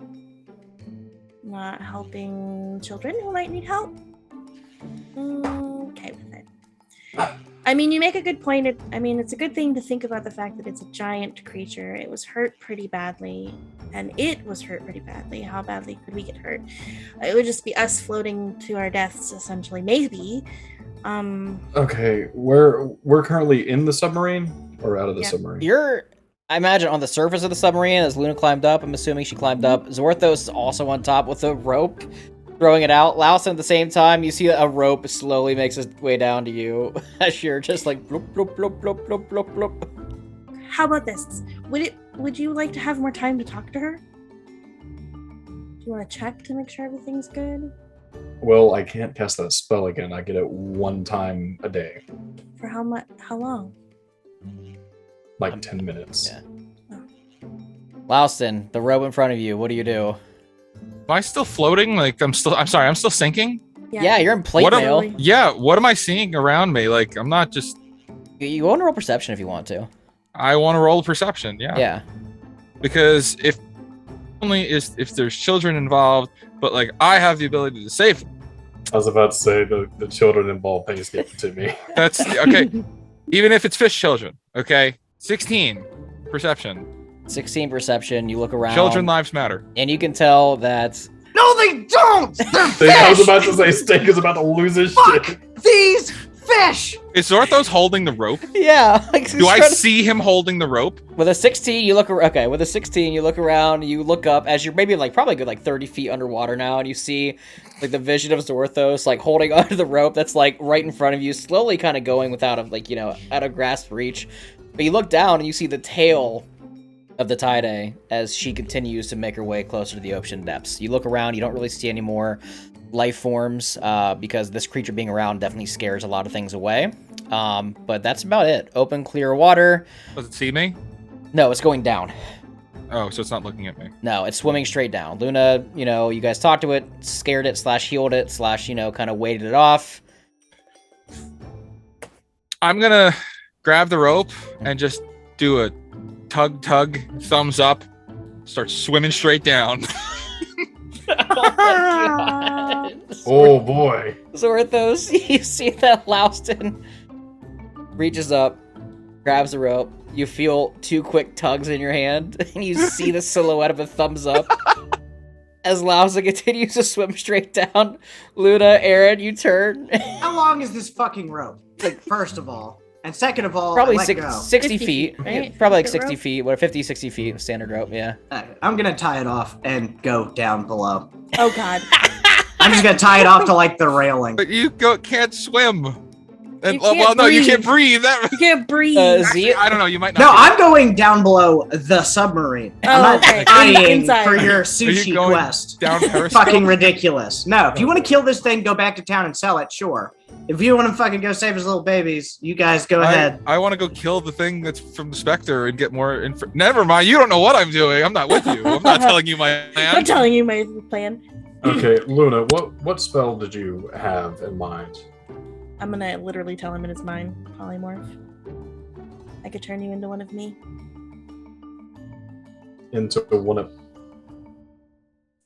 not helping children who might need help, okay with it. I mean, you make a good point. It's a good thing to think about the fact that it's a giant creature. It was hurt pretty badly, and it was hurt pretty badly. How badly could we get hurt? It would just be us floating to our deaths, essentially. Maybe. Okay, we're currently in the submarine or out of the submarine? You're, I imagine, on the surface of the submarine as Luna climbed up. I'm assuming she climbed up. Zorthos is also on top with a rope, throwing it out. Laos, at the same time, you see a rope slowly makes its way down to you as you're just like bloop, bloop, bloop, bloop, bloop, bloop, bloop. How about this? Would you like to have more time to talk to her? Do you want to check to make sure everything's good? Well, I can't cast that spell again. I get it one time a day. For how much? How long? Like 10 minutes. Yeah. Louston, the rope in front of you, what do you do? Am I still floating? Like, I'm sorry, I'm still sinking? Yeah, you're in plate What am- mail. Yeah, what am I seeing around me? Like, I'm not just... You want to roll perception if you want to. I want to roll perception, yeah. Yeah. Because if there's children involved, but like I have the ability to save them. I was about to say the children involved things get to me. That's okay. Even if it's fish children, okay? 16 perception. 16 perception, you look around. Children lives matter. And you can tell that... No, they don't! They're I was fish! about to say Stink is about to lose his Fuck shit. these fish! Is Zorthos holding the rope? Yeah. Like, Do I see him holding the rope? With a 16, you look... Okay, with a 16, you look around, you look up as you're maybe like probably good like 30 feet underwater now, and you see like the vision of Zorthos like holding onto the rope that's like right in front of you, slowly kind of going without of like, you know, out of grasp reach. But you look down and you see the tail of the Tide as she continues to make her way closer to the ocean depths. You look around, you don't really see any more life forms because this creature being around definitely scares a lot of things away. But that's about it. Open, clear water. Does it see me? No, it's going down. Oh, so it's not looking at me. No, it's swimming straight down. Luna, you know, you guys talked to it, scared it, /healed it, you know, kind of weighted it off. I'm gonna grab the rope and just do a tug, thumbs up, start swimming straight down. Oh boy. Zorthos, you see that Louston reaches up, grabs the rope. You feel 2 quick tugs in your hand, and you see the silhouette of a thumbs up. As Louston continues to swim straight down, Luna, Aaron, you turn. How long is this fucking rope? Like, first of all. And second of all, Probably I let 60 go. 60 feet. right? Probably like Rope? 60 feet. What, 50, 60 feet, standard rope, yeah. I'm gonna tie it off and go down below. Oh God. I'm just gonna tie it off to like the railing. But you can't swim. And, You can't well, no, you breathe. can't breathe. That, You can't breathe. Z, I don't know. You might not. No, be- I'm going down below the submarine. Oh, I'm not okay. dying Inside. for your Are you sushi going quest. down Periscope? Fucking ridiculous. No, if you want to kill this thing, go back to town and sell it, sure. If you want to fucking go save his little babies, you guys go ahead. I want to go kill the thing that's from the Spectre and get more info. Never mind. You don't know what I'm doing. I'm not with you. I'm not telling you my plan. I'm telling you my plan. Okay, Luna, what spell did you have in mind? I'm gonna literally tell him it is mine. Polymorph. I could turn you into one of me. Into one of...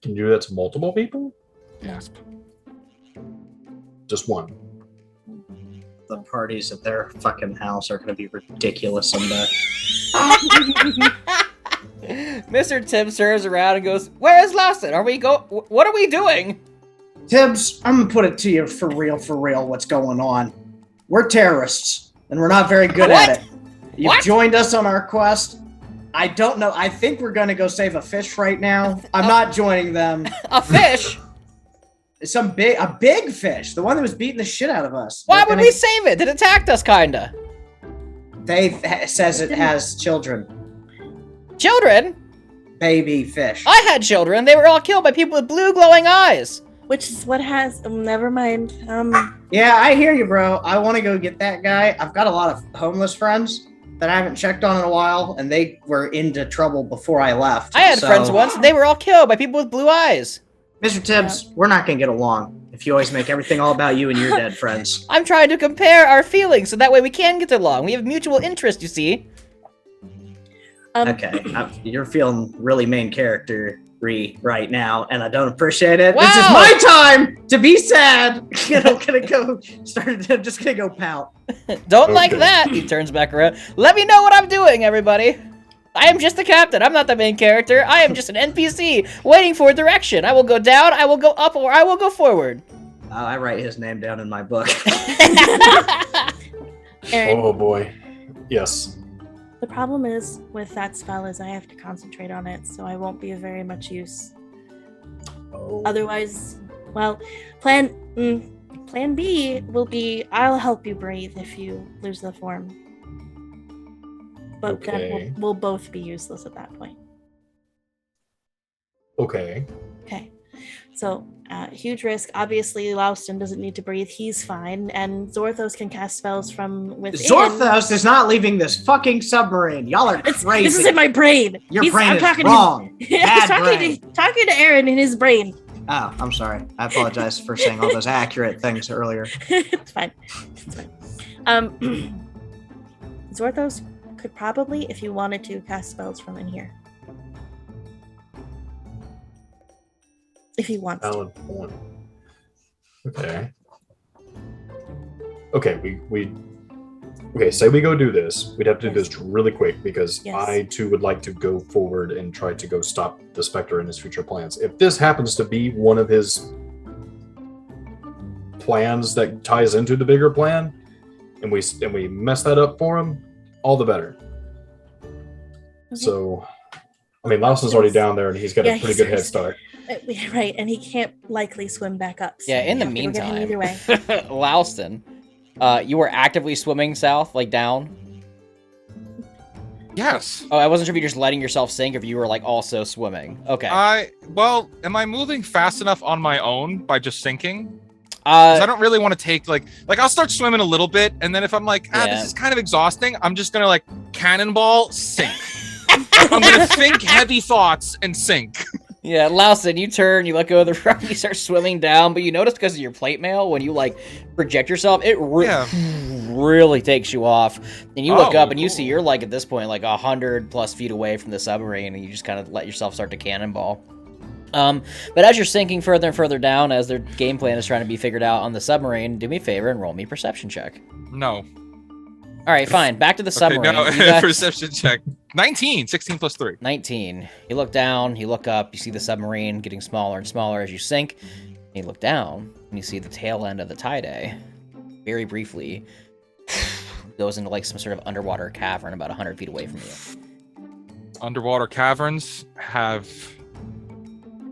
Can you do that to multiple people? Yes. Just one. The parties at their fucking house are going to be ridiculous someday. Mr. Tim turns around and goes, "Where is Louston? What are we doing?" Tibbs, I'm going to put it to you for real, what's going on. We're terrorists, and we're not very good What? at it. You've What? joined us on our quest. I don't know. I think we're going to go save a fish right now. I'm not joining them. A fish? A big fish, the one that was beating the shit out of us. Why They're would gonna- we save it? It attacked us, kinda. Says it has children. Children? Baby fish. I had children. They were all killed by people with blue glowing eyes. Which is what has. Never mind. Yeah, I hear you, bro. I want to go get that guy. I've got a lot of homeless friends that I haven't checked on in a while, and they were into trouble before I left. I had so- friends once, and they were all killed by people with blue eyes. Mr. Tibbs, we're not going to get along if you always make everything all about you and your dead friends. I'm trying to compare our feelings so that way we can get along. We have mutual interest, you see. Okay, you're feeling really main character-y right now, and I don't appreciate it. Wow. This is my time to be sad. I'm just gonna go pout. Don't like Okay. that. He turns back around. Let me know what I'm doing, everybody. I am just the captain. I'm not the main character. I am just an NPC waiting for direction. I will go down, I will go up, or I will go forward. I write his name down in my book. Aaron, Oh boy. Yes. the problem is with that spell is I have to concentrate on it, so I won't be of very much use. Oh. Otherwise, well, plan B will be I'll help you breathe if you lose the form. But Okay. then we'll both be useless at that point. Okay. Okay. So, huge risk. Obviously, Lauston doesn't need to breathe. He's fine. And Zorthos can cast spells from within. Zorthos is not leaving this fucking submarine. Y'all are crazy. This is in my brain. Your brain I'm is talking wrong. To, Bad talking to Aaron in his brain. Oh, I'm sorry. I apologize for saying all those accurate things earlier. It's fine. It's fine. Zorthos could probably, if you wanted to, cast spells from in here. If he wants to. Valid point. Okay. Okay, we okay, say we go do this. We'd have to do Yes. this really quick because Yes. I too would like to go forward and try to go stop the Spectre in his future plans. If this happens to be one of his plans that ties into the bigger plan, and we mess that up for him, all the better. So I mean, Lauson's already down there and he's got Yeah, a pretty good head he's- start. Right, and he can't likely swim back up. So Yeah, in the we're getting meantime, either way. Louston, you were actively swimming south, like down. Yes. Oh, I wasn't sure if you're just letting yourself sink or if you were like also swimming. Okay. Am I moving fast enough on my own by just sinking? 'Cause I don't really want to take like I'll start swimming a little bit, and then if I'm like, Yeah. this is kind of exhausting, I'm just gonna like cannonball sink. I'm gonna think heavy thoughts and sink. Yeah, Louston, you turn, you let go of the rope, you start swimming down, but you notice because of your plate mail, when you like project yourself, it really takes you off. And you look up and you see you're like at this point like 100+ feet away from the submarine, and you just kind of let yourself start to cannonball. But as you're sinking further and further down, as their game plan is trying to be figured out on the submarine, do me a favor and roll me a perception check. No. All right, fine. Back to the submarine. No, You guys- perception check. 19, 16 plus 3. 19. You look down, you look up, you see the submarine getting smaller and smaller as you sink. And you look down, and you see the tail end of the tie-day. Very briefly, goes into like some sort of underwater cavern about 100 feet away from you. Underwater caverns have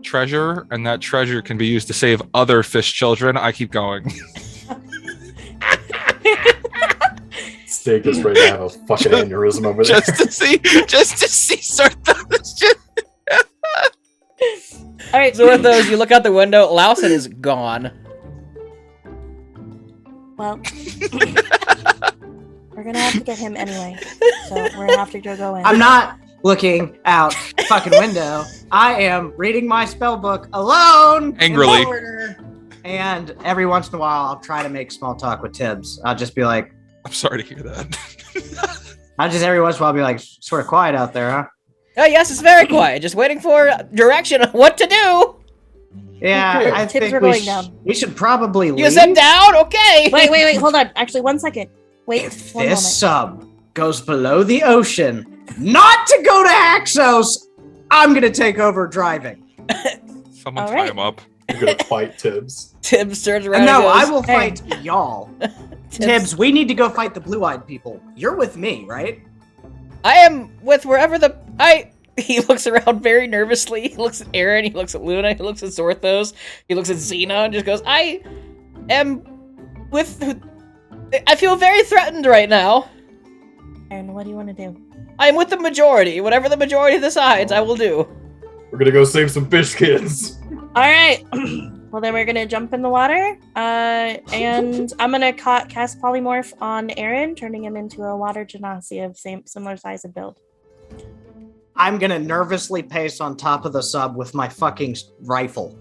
treasure, and that treasure can be used to save other fish children. I keep going. Steak is ready to have a fucking aneurysm over there. just to see Zorthos. All right. Zorthos, you look out the window, Lausen is gone. Well, we're gonna have to get him anyway, so we're gonna have to go in. I'm not looking out the fucking window. I am reading my spell book alone. in Angrily. order. And every once in a while, I'll try to make small talk with Tibbs. I'll just be like, I'm sorry to hear that. I'll just every once in a while be like, sort of quiet out there, huh? Oh, yes, it's very quiet. Just waiting for direction on what to do. Yeah, Okay. I Tips think are we, going down. we should probably You leave. said down? Okay. Wait, hold on. Actually, 1 second. Wait, If one this moment. sub goes below the ocean, not to go to Axos, I'm gonna take over driving. Someone All tie right. him up. You're gonna fight Tibbs. Tibbs turns around No, I and goes, will fight y'all. Tibbs, we need to go fight the blue-eyed people. You're with me, right? I am with wherever He looks around very nervously. He looks at Aaron, he looks at Luna, he looks at Zorthos, he looks at Xena, and just goes, I am with... I feel very threatened right now. Aaron, what do you want to do? I am with the majority. Whatever the majority decides, I will do. We're gonna go save some fish kids. All right. Well, then we're gonna jump in the water, and I'm gonna cast polymorph on Aaron, turning him into a water genasi of similar size and build. I'm gonna nervously pace on top of the sub with my fucking rifle.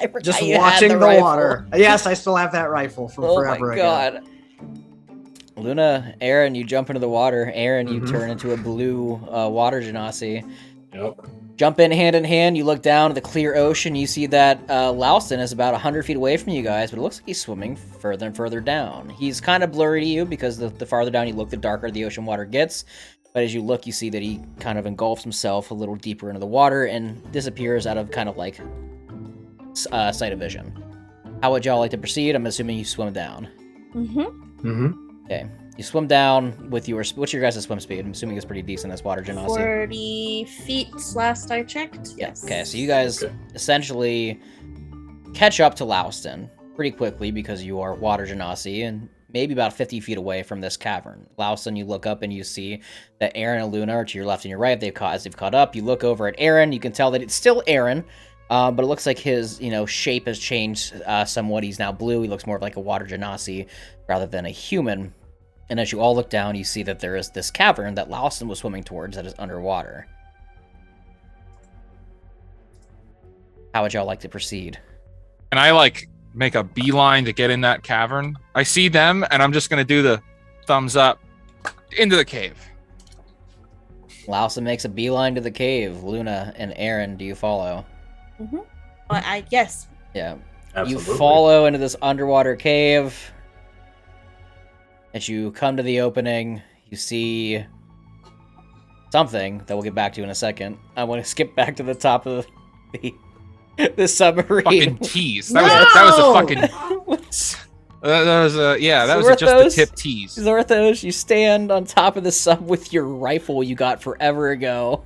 forgot Just you had watching the rifle. water. Yes, I still have that rifle from Oh forever my ago. god. Luna, Aaron, you jump into the water. Aaron, you Mhm. turn into a blue water genasi. Yep. Jump in hand. You look down at the clear ocean. You see that Lalston is about 100 feet away from you guys, but it looks like he's swimming further and further down. He's kind of blurry to you because the farther down you look, the darker the ocean water gets. But as you look, you see that he kind of engulfs himself a little deeper into the water and disappears out of kind of like sight of vision. How would y'all like to proceed? I'm assuming you swim down. Mm-hmm. Okay. You swim down with your... What's your guys' swim speed? I'm assuming it's pretty decent as water genasi. 40 feet last I checked. Yeah. Yes. Okay, so you guys Okay. essentially catch up to Lalston pretty quickly because you are water genasi and maybe about 50 feet away from this cavern. Lalston, you look up and you see that Aaron and Luna are to your left and your right. As they've caught up, you look over at Aaron. You can tell that it's still Aaron, but it looks like his shape has changed somewhat. He's now blue. He looks more like a water genasi rather than a human. And as you all look down, you see that there is this cavern that Lalston was swimming towards that is underwater. How would y'all like to proceed? And I like make a beeline to get in that cavern. I see them, and I'm just gonna do the thumbs up into the cave. Lalston makes a beeline to the cave. Luna and Aaron, do you follow? Mm-hmm. I guess. Yeah. Absolutely. You follow into this underwater cave. As you come to the opening, you see something that we'll get back to in a second. I want to skip back to the top of the submarine. Fucking tease. That was a fucking. That was just the Zorthos? tip tease. Zorthos, you stand on top of the sub with your rifle you got forever ago.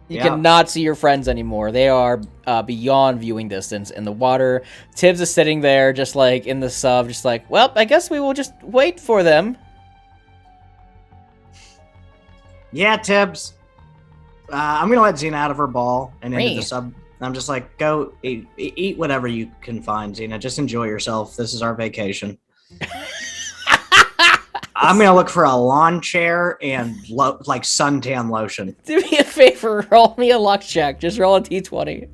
You Yeah. cannot see your friends anymore. They are beyond viewing distance in the water. Tibbs is sitting there just like in the sub, just like, well, I guess we will just wait for them. Yeah, Tibbs. I'm gonna let Xena out of her ball and into Me. the sub. I'm just like, go eat whatever you can find, Xena. Just enjoy yourself. This is our vacation. I'm gonna look for a lawn chair and like suntan lotion. Do me a favor, roll me a luck check. Just roll a d20.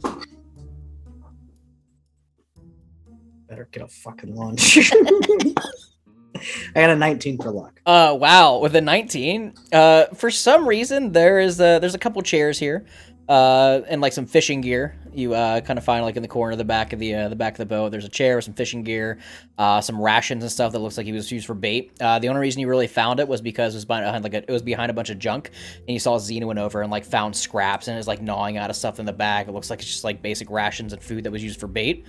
Better get a fucking lawn chair. I got a 19 for luck. Wow, with a 19. For some reason, there's a couple chairs here, and like some fishing gear. You kind of find like in the corner of the back of the boat. There's a chair with some fishing gear, some rations and stuff that looks like it was used for bait. The only reason you really found it was because it was behind a bunch of junk, and you saw Xena went over and like found scraps and is like gnawing out of stuff in the back. It looks like it's just like basic rations and food that was used for bait.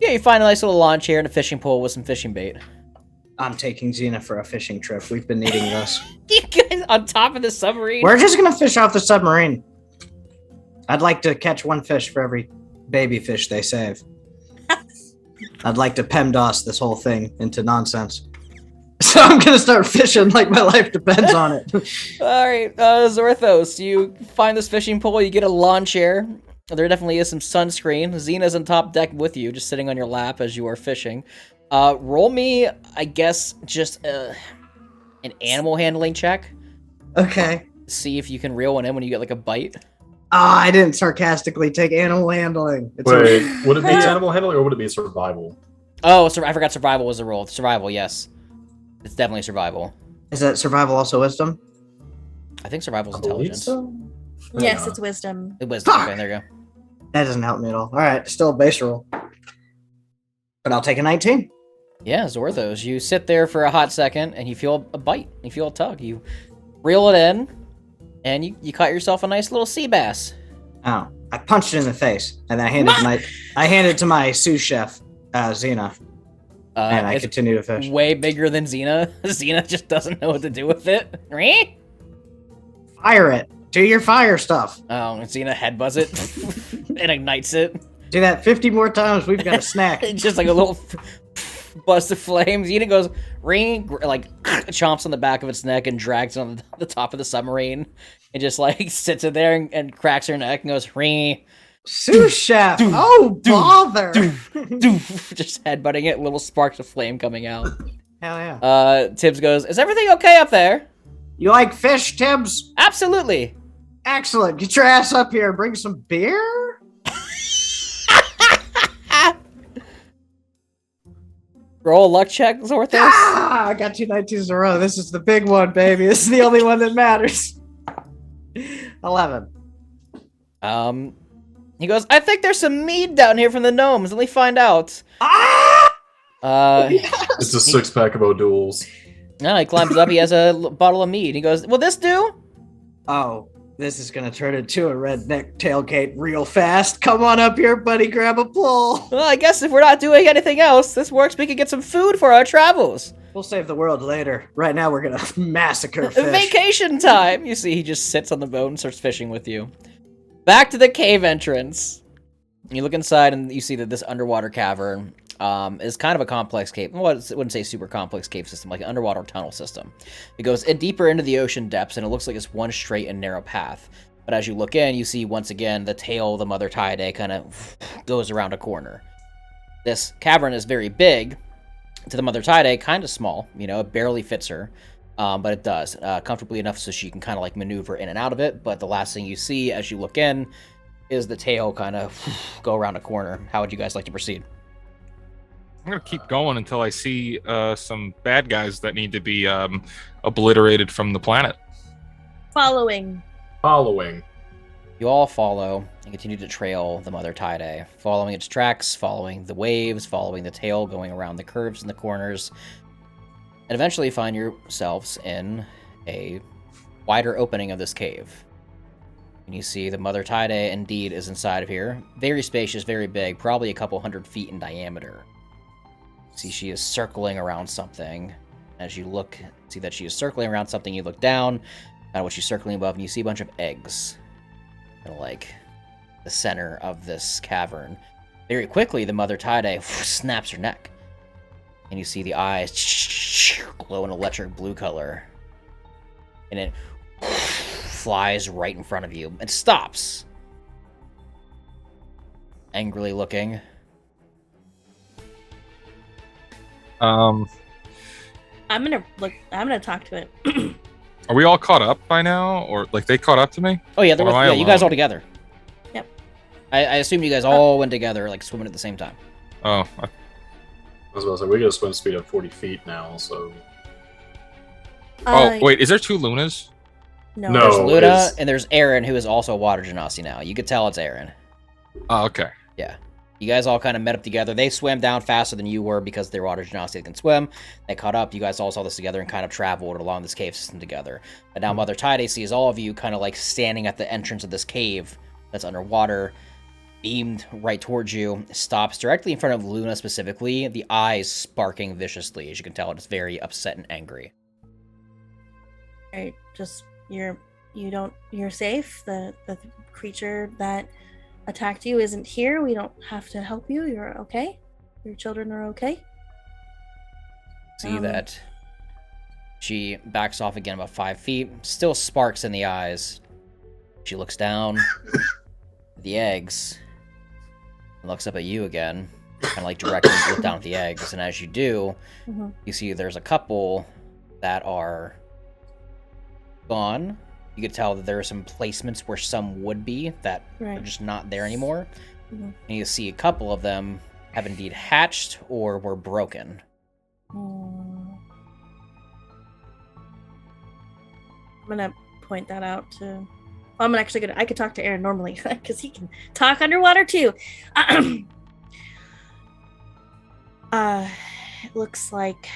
Yeah, you find a nice little lawn chair and a fishing pole with some fishing bait. I'm taking Xena for a fishing trip. We've been needing this. You guys on top of the submarine? We're just gonna fish off the submarine. I'd like to catch one fish for every baby fish they save. I'd like to PEMDOS this whole thing into nonsense. So I'm gonna start fishing like my life depends on it. All right, Zorthos, you find this fishing pole, you get a lawn chair. There definitely is some sunscreen. Xena's on top deck with you, just sitting on your lap as you are fishing. Roll me, I guess, just an animal handling check. Okay. See if you can reel one in when you get like a bite. I didn't sarcastically take animal handling. It's Wait, would it be animal handling or would it be survival? Oh, I forgot survival was a roll. Survival, yes. It's definitely survival. Is that survival also wisdom? I think survival's I believe intelligence. so. Yes, Yeah. it's wisdom. It was Fuck! okay, there you go. That doesn't help me at all. All right, still a base roll. But I'll take a 19. Yeah, Zorthos, you sit there for a hot second and you feel a bite. You feel a tug. You reel it in and you caught yourself a nice little sea bass. Oh, I punched it in the face, and then I handed it to my sous chef, Xena, and I It's continue to fish. way bigger than Xena. Xena just doesn't know what to do with it. Ree? Fire it. Do your fire stuff. Oh, and Xena headbutts it and ignites it. Do that 50 more times. We've got a snack. It's just like a little bust of flames. Xena goes, ring, like chomps on the back of its neck and drags it on the top of the submarine and just like sits in there and cracks her neck and goes, ring. Sous chef. Oh, bother. Just headbutting it, little sparks of flame coming out. Hell yeah. Tibbs goes, is everything okay up there? You like fish, Tibbs? Absolutely. Excellent. Get your ass up here. Bring some beer. Roll a luck check, Zorthos. Ah, I got 2 19s in a row. This is the big one, baby. This is the only one that matters. 11. He goes, I think there's some mead down here from the gnomes. Let me find out. Ah! It's a 6-pack of O'Doul's. No, he climbs up. He has a bottle of mead. He goes, will this do? Oh, this is gonna turn into a redneck tailgate real fast. Come on up here, buddy. Grab a pull. Well, I guess if we're not doing anything else, this works. We can get some food for our travels. We'll save the world later. Right now, we're gonna massacre fish. Vacation time. You see, he just sits on the boat and starts fishing with you. Back to the cave entrance. You look inside and you see that this underwater cavern is kind of a complex cave. Well, I wouldn't say super complex cave system, like an underwater tunnel system. It goes deeper into the ocean depths, and it looks like it's one straight and narrow path. But as you look in, you see once again the tail of the Mother Tide kind of goes around a corner. This cavern is very big. To the Mother Tide, kind of small. You know, it barely fits her. But it does, comfortably enough so she can kind of like maneuver in and out of it. But the last thing you see as you look in is the tail kind of go around a corner. How would you guys like to proceed? I'm gonna keep going until I see some bad guys that need to be obliterated from the planet. Following. You all follow and continue to trail the Mother Tide, following its tracks, following the waves, following the tail, going around the curves and the corners, and eventually find yourselves in a wider opening of this cave. And you see the Mother Tide indeed is inside of here. Very spacious, very big, probably a couple 100 feet in diameter. See, she is circling around something. As you look, see that she is circling around something, you look down, kind of what she's circling above, and you see a bunch of eggs. Kind of like the center of this cavern. Very quickly, the Mother Tide snaps her neck. And you see the eyes glow an electric blue color. And it flies right in front of you and stops. Angrily looking. I'm gonna talk to it. Are we all caught up by now, or like they caught up to me? Oh yeah, you guys all together. Yep. I assume you guys all went together, like swimming at the same time. Oh. I was about to say, we got a swim speed of 40 feet now, so... Wait, is there 2 Lunas? No. No. There's Luna, it's- and there's Aaron, who is also a water genasi now. You could tell it's Aaron. Oh, okay. Yeah. You guys all kind of met up together. They swam down faster than you were because they're water genasi, they can swim. They caught up. You guys all saw this together and kind of traveled along this cave system together. And now Mother Tide sees all of you kind of like standing at the entrance of this cave that's underwater, beamed right towards you, stops directly in front of Luna specifically, the eyes sparking viciously. As you can tell, it's very upset and angry. Alright, just you're safe. The creature that attacked you isn't here. We don't have to help you. You're okay. Your children are okay. See that she backs off again about 5 feet, still sparks in the eyes. She looks down at the eggs and looks up at you again, kind of like directly look down at the eggs. And as you do, you see there's a couple that are gone. You could tell that there are some placements where some would be that are just not there anymore. And you see a couple of them have indeed hatched or were broken. I'm gonna point that out to... Well, I could talk to Aaron normally, because he can talk underwater too. It looks like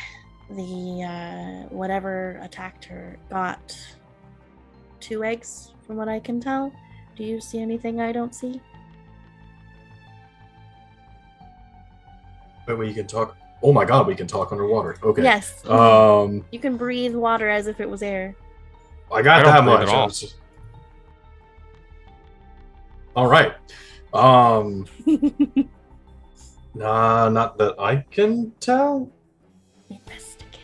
the whatever attacked her got 2 eggs, from what I can tell. Do you see anything I don't see? Wait, you can talk... Oh my god, we can talk underwater. Okay. Yes. Um, You can breathe water as if it was air. I got I don't that breathe much. at all. All right. Nah, not that I can tell. Investigate.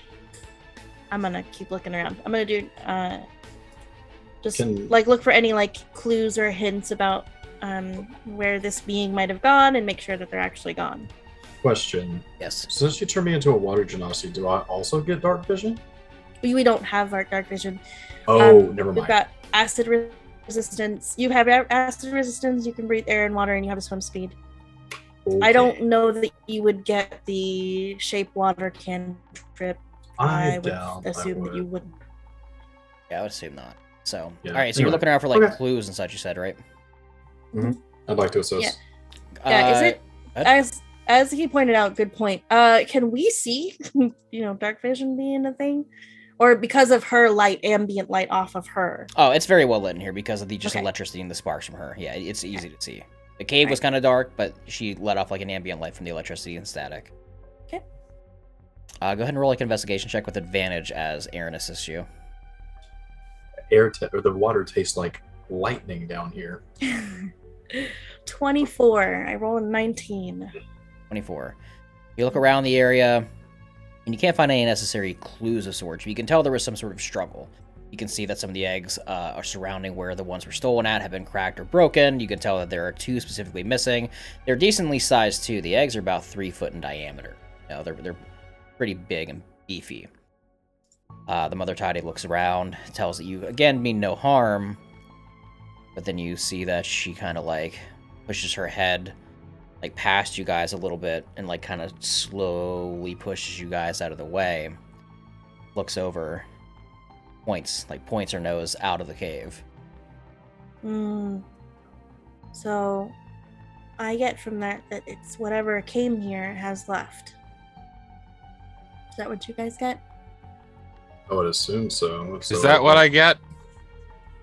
I'm gonna keep looking around. I'm gonna do just Can- like look for any like clues or hints about where this being might have gone and make sure that they're actually gone. Question. Yes. Since you turned me into a water genasi, do I also get dark vision? We don't have our dark vision. Oh, never We've mind. got acid resistance. You have acid resistance. You can breathe air and water, and you have a swim speed. I don't know that you would get the shape water cantrip. I would assume that you wouldn't. Yeah, I would assume not. So, Yeah. all right. So Anyway. you're looking around for like Okay. clues and such. You said, right? I'd like to assist. Yeah, is it Ed? as he pointed out? Good point. Can we see, dark vision being a thing, or because of her light, ambient light off of her? Oh, it's very well lit in here because of the Okay. electricity and the sparks from her. Yeah, it's easy to see. The cave was kind of dark, but she let off like an ambient light from the electricity and static. Okay. Go ahead and roll like an investigation check with advantage as Aaron assists you. Or the water tastes like lightning down here. 24. I roll a 19. 24. You look around the area, and you can't find any necessary clues of sorts. You can tell there was some sort of struggle. You can see that some of the eggs are surrounding where the ones were stolen at have been cracked or broken. You can tell that there are 2 specifically missing. They're decently sized too. The eggs are about 3 foot in diameter. They're pretty big and beefy. The Mother Tidy looks around, tells that you again mean no harm, but then you see that she kind of like pushes her head like past you guys a little bit and like kind of slowly pushes you guys out of the way. Looks over. Points her nose out of the cave. So I get from that it's whatever came here has left. Is that what you guys get? I would assume so. Is that what I get?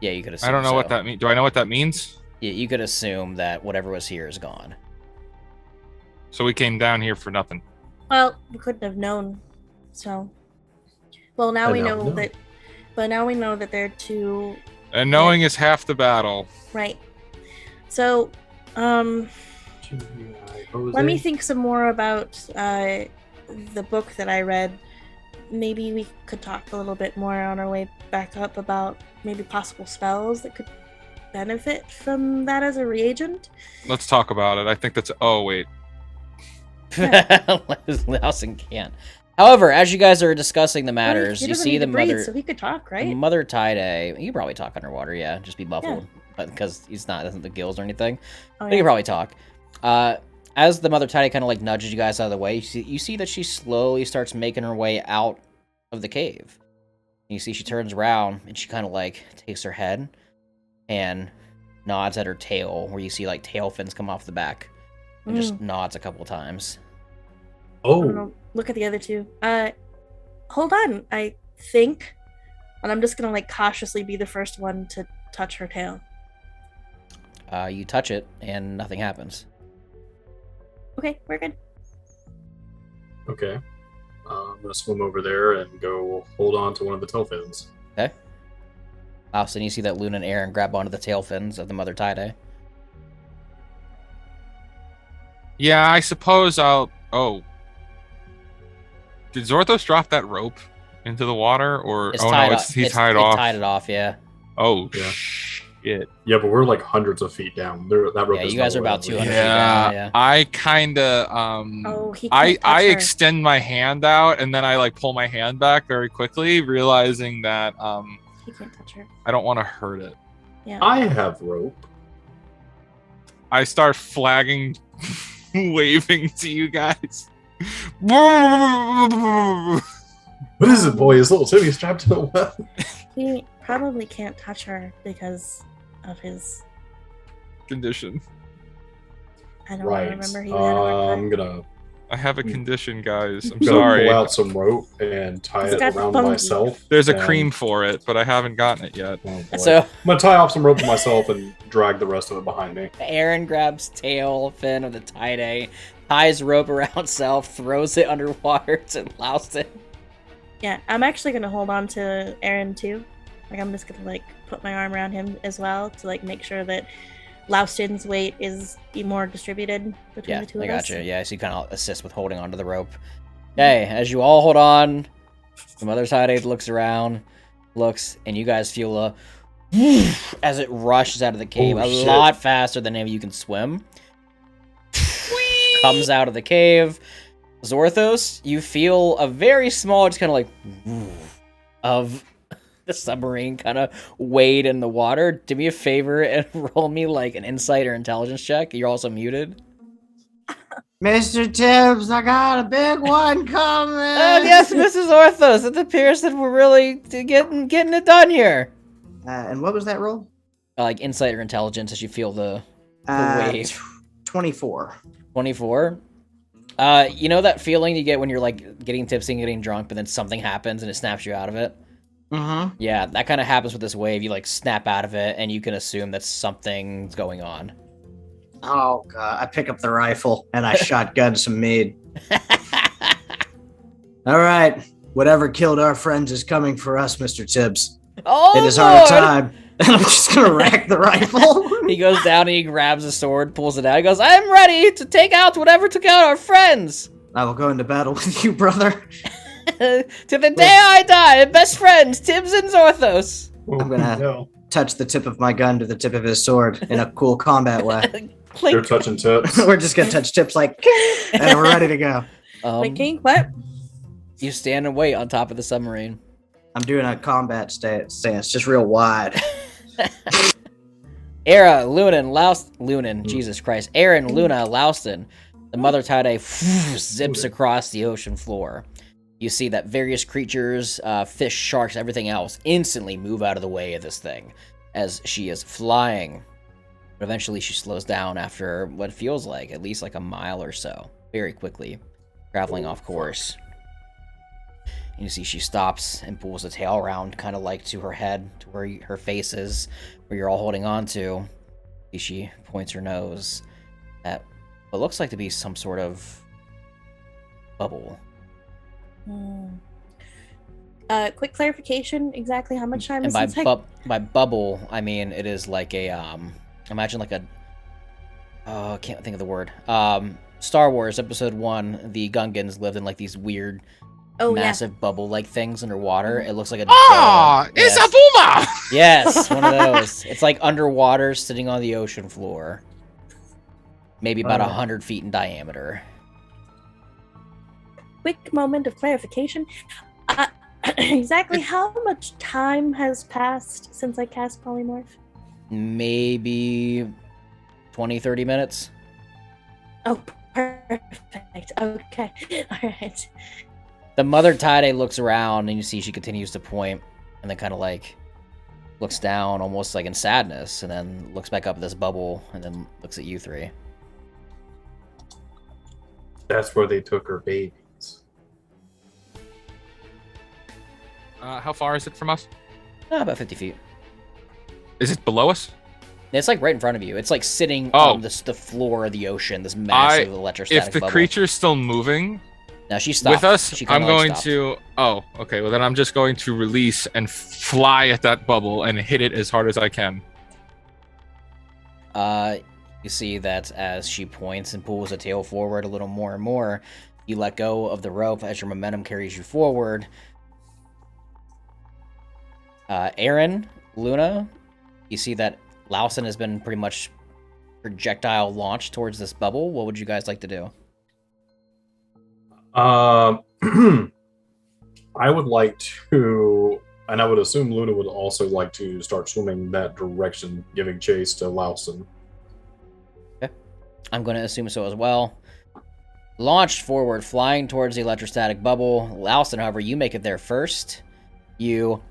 Yeah, you could assume. I don't know so. what that means. Do I know what that means? Yeah, you could assume that whatever was here is gone. So we came down here for nothing. Well, we couldn't have known. So, well, now we know that. But now we know that they're 2. And knowing is half the battle. Right. So, let me think some more about the book that I read. Maybe we could talk a little bit more on our way back up about maybe possible spells that could benefit from that as a reagent. Let's talk about it. I think that's... Oh, wait. Lawson can't. However, as you guys are discussing the matters, He you doesn't see need the to breathe, mother... so he could talk, right? Mother Tide, you probably talk underwater, yeah. Just be muffled. But because he's not, doesn't the gills or anything. Oh, But you can probably talk. As the Mother Tide kind of like nudges you guys out of the way, you see that she slowly starts making her way out of the cave. You see she turns around and she kind of like takes her head and nods at her tail, where you see like tail fins come off the back, and just nods a couple times. Oh, look at the other 2. Hold on, I think, and I'm just gonna like cautiously be the first one to touch her tail. You touch it and nothing happens. Okay, we're good. okay. I'm gonna swim over there and go hold on to one of the tail fins. Okay. Austin, you see that Luna and Aaron grab onto the tail fins of the Mother Tide. Yeah, I suppose I'll... Oh. Did Zorthos drop that rope into the water? Or... It's oh, tied no, off. he tied off. Tied it off, yeah. Oh, Yeah. shit. Yeah, but we're like hundreds of feet down. That rope Yeah, is you guys no are way about over 200 here. feet down, yeah. I kind of... He I can't touch her. extend my hand out, and then I like pull my hand back very quickly, realizing that He can't touch her. I don't want to hurt it. Yeah. I have rope. I start flagging, waving to you guys. What What is it, boy? Is little Timmy strapped to the web? He probably can't touch her because of his. condition? I don't Right. remember. He had a hard I'm time. gonna I have a condition, guys. I'm Gonna sorry. pull out some rope and tie He's it got around funky. myself. There's a and- cream for it, but I haven't gotten it yet. Oh, boy. So I'm gonna tie off some rope to myself and drag the rest of it behind me. Aaron grabs tail fin of the Tide, ties rope around self, throws it underwater to Louston. Yeah, I'm actually gonna hold on to Aaron too. Like I'm just gonna like put my arm around him as well to like make sure that Louston's weight is more distributed between Yeah, the two I of us. gotcha. Yeah, so you kind of assist with holding onto the rope. Okay, as you all hold on, the Mother Tide looks around, and you guys feel a as it rushes out of the cave, Oh, a shit. lot faster than any of you can swim. Comes out of the cave. Zorthos, you feel a very small, just kind of like of the submarine kind of wade in the water. Do me a favor and roll me like an insight or intelligence check. You're also muted. Mr. Tibbs, I got a big one coming. Oh yes, Mrs. Orthos. It appears that we're really getting it done here. And what was that roll? Like insight or intelligence, as you feel the wave. 24. 24. You know that feeling you get when you're like getting tipsy and getting drunk, but then something happens and it snaps you out of it? Mm-hmm. Yeah, that kind of happens with this wave. You like snap out of it, and you can assume that something's going on. Oh god! I pick up the rifle and I shotgun some mead. All right, whatever killed our friends is coming for us, Mr. Tibbs. Oh, it is our time, and I'm just gonna rack the rifle. He goes down and he grabs a sword, pulls it out. He goes, "I'm ready to take out whatever took out our friends." I will go into battle with you, brother. To the day I die, best friends, Tibbs and Zorthos. I'm gonna touch the tip of my gun to the tip of his sword in a cool combat way. You're touching tips. We're just gonna touch tips like, and we're ready to go. Like King, what? You stand and wait on top of the submarine. I'm doing a combat stance, just real wide. Era, Lunan, Jesus Christ. Aaron, Luna, Louston. The mother Tide zips across the ocean floor. You see that various creatures, fish, sharks, everything else, instantly move out of the way of this thing as she is flying. But eventually she slows down after what feels like at least like a mile or so, very quickly, traveling off course. And you see she stops and pulls the tail around, kind of like to her head, to where her face is, where you're all holding on to. She points her nose at what looks like to be some sort of bubble. Quick clarification, exactly how much time And is by bubble, I mean it is like a, imagine like a, I can't think of the word. Star Wars Episode 1, the Gungans lived in like these weird, massive bubble-like things underwater. It looks like a... It's a boomer! Yes, one of those. It's like underwater, sitting on the ocean floor. Maybe about 100 feet in diameter. Quick moment of clarification. Exactly how much time has passed since I cast Polymorph? Maybe 20, 30 minutes. Oh, perfect. Okay. All right. The mother Tide looks around, and you see she continues to point, and then kind of like looks down, almost like in sadness, and then looks back up at this bubble, and then looks at you three. That's where they took her babies. How far is it from us? About 50 feet. Is it below us? It's like right in front of you. It's like sitting on the floor of the ocean, this massive electrostatic If the bubble. creature's still moving... Now she stopped. With us, she I'm going stopped. to... Oh, okay. Well, then I'm just going to release and fly at that bubble and hit it as hard as I can. You see that as she points and pulls the tail forward a little more and more, you let go of the rope as your momentum carries you forward. Aaron, Luna, you see that Lausen has been pretty much projectile launched towards this bubble. What would you guys like to do? I would like to, and I would assume Luna would also like to start swimming that direction, giving chase to Lausen. Okay. I'm going to assume so as well. Launched forward, flying towards the electrostatic bubble. Lausen, however, you make it there first. You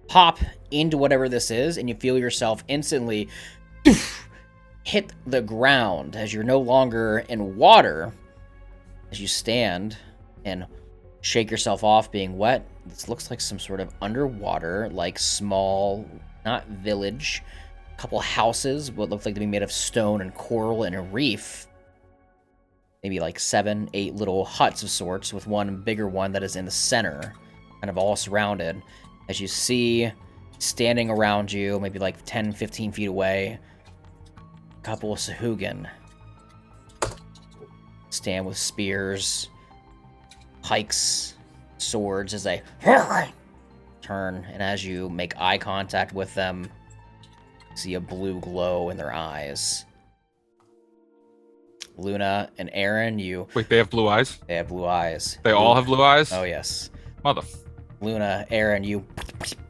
pop into whatever this is, and you feel yourself instantly hit the ground as you're no longer in water. As you stand and shake yourself off being wet, this looks like some sort of underwater, like small, not village, couple houses, what look like to be made of stone and coral and a reef. Maybe like 7, 8 little huts of sorts, with one bigger one that is in the center, kind of all surrounded. As you see, standing around you, maybe like 10, 15 feet away, a couple of Sehugen stand with spears, pikes, swords as they turn, and as you make eye contact with them, you see a blue glow in their eyes. Luna and Aaron, you... Wait, they have blue eyes? They have blue eyes. They all have blue eyes? Oh, yes. Mother... Luna, Aaron, you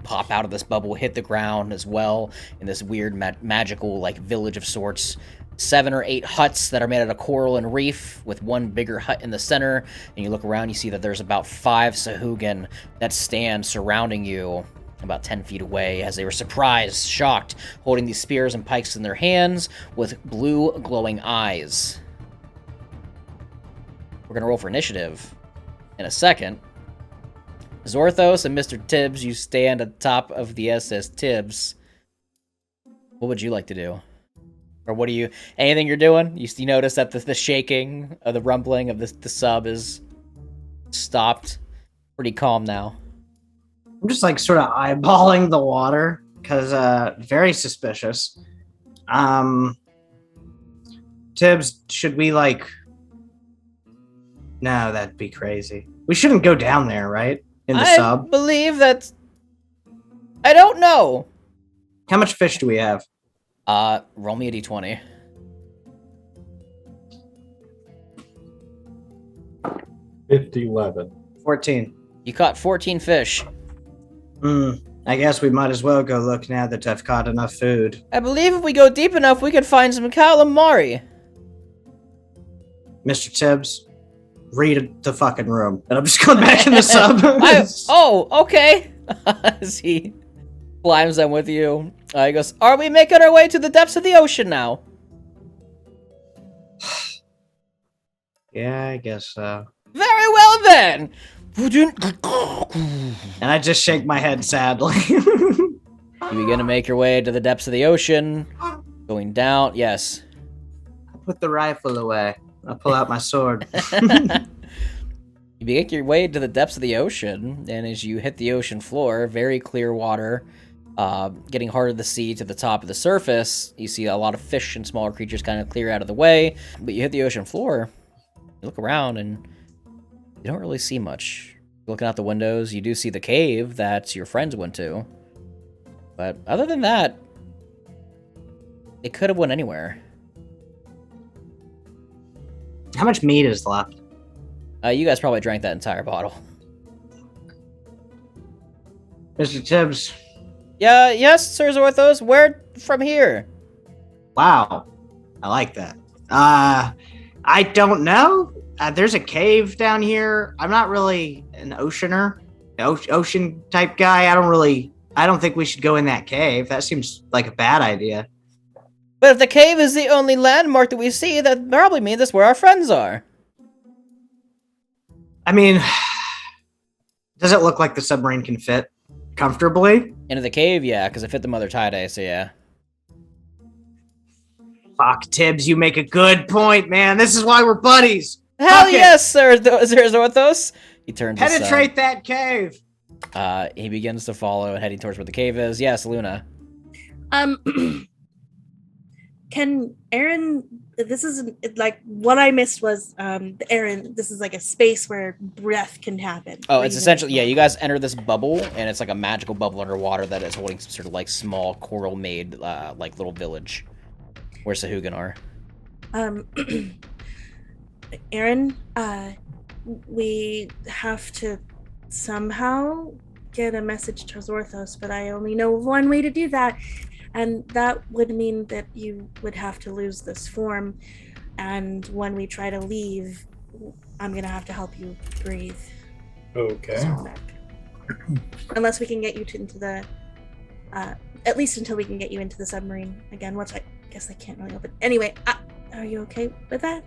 pop out of this bubble, hit the ground as well, in this weird magical, like, village of sorts. 7 or 8 huts that are made out of coral and reef, with one bigger hut in the center. And you look around, you see that there's about 5 Sehugen that stand surrounding you about 10 feet away as they were surprised, shocked, holding these spears and pikes in their hands with blue glowing eyes. We're going to roll for initiative in a second. Zorthos and Mr. Tibbs, you stand at the top of the SS Tibbs. What would you like to do? Or what do you... Anything you're doing? You notice that the shaking of the rumbling of the sub is stopped. Pretty calm now. I'm just like sort of eyeballing the water because very suspicious. Tibbs, should we like? No, that'd be crazy. We shouldn't go down there, right? In the sub. I believe that. I don't know. How much fish do we have? Roll me a d20. $50-11. 14. You caught 14 fish. I guess we might as well go look now that I've caught enough food. I believe if we go deep enough, we could find some calamari. Mr. Tibbs, read the fucking room. And I'm just going back in the sub. Okay. As he climbs in with you, he goes, are we making our way to the depths of the ocean now? Yeah, I guess so. Very well then. And I just shake my head sadly. You begin to make your way to the depths of the ocean, going down. Yes. I put the rifle away. I pull out my sword. You make your way to the depths of the ocean, and as you hit the ocean floor, very clear water, getting harder to see to the top of the surface. You see a lot of fish and smaller creatures kind of clear out of the way, but you hit the ocean floor, you look around, and you don't really see much. Looking out the windows, you do see the cave that your friends went to. But other than that, it could have went anywhere. How much meat is left? You guys probably drank that entire bottle. Mr. Tibbs. Yeah, yes, Sir Zorthos. Where from here? Wow. I like that. I don't know. There's a cave down here. I'm not really an oceaner, ocean type guy. I don't think we should go in that cave. That seems like a bad idea. But if the cave is the only landmark that we see, that probably means that's where our friends are. I mean, does it look like the submarine can fit comfortably? Into the cave, yeah, because it fit the mother tie-dye, so yeah. Fuck, Tibbs, you make a good point, man. This is why we're buddies. Hell Fuck yes, Sir Zorthos. He turns Penetrate that cave. He begins to follow, heading towards where the cave is. Yes, Luna. Can Aaron? This is like what I missed was Aaron. This is like a space where breath can happen. Oh, it's essentially you guys enter this bubble, and it's like a magical bubble underwater that is holding some sort of like small coral-made like little village where Sehugen are. Aaron, we have to somehow get a message to Zorthos, but I only know one way to do that. And that would mean that you would have to lose this form. And when we try to leave, I'm going to have to help you breathe. Okay. Unless we can get you into the... at least until we can get you into the submarine again, which I guess I can't really open. Anyway, are you okay with that?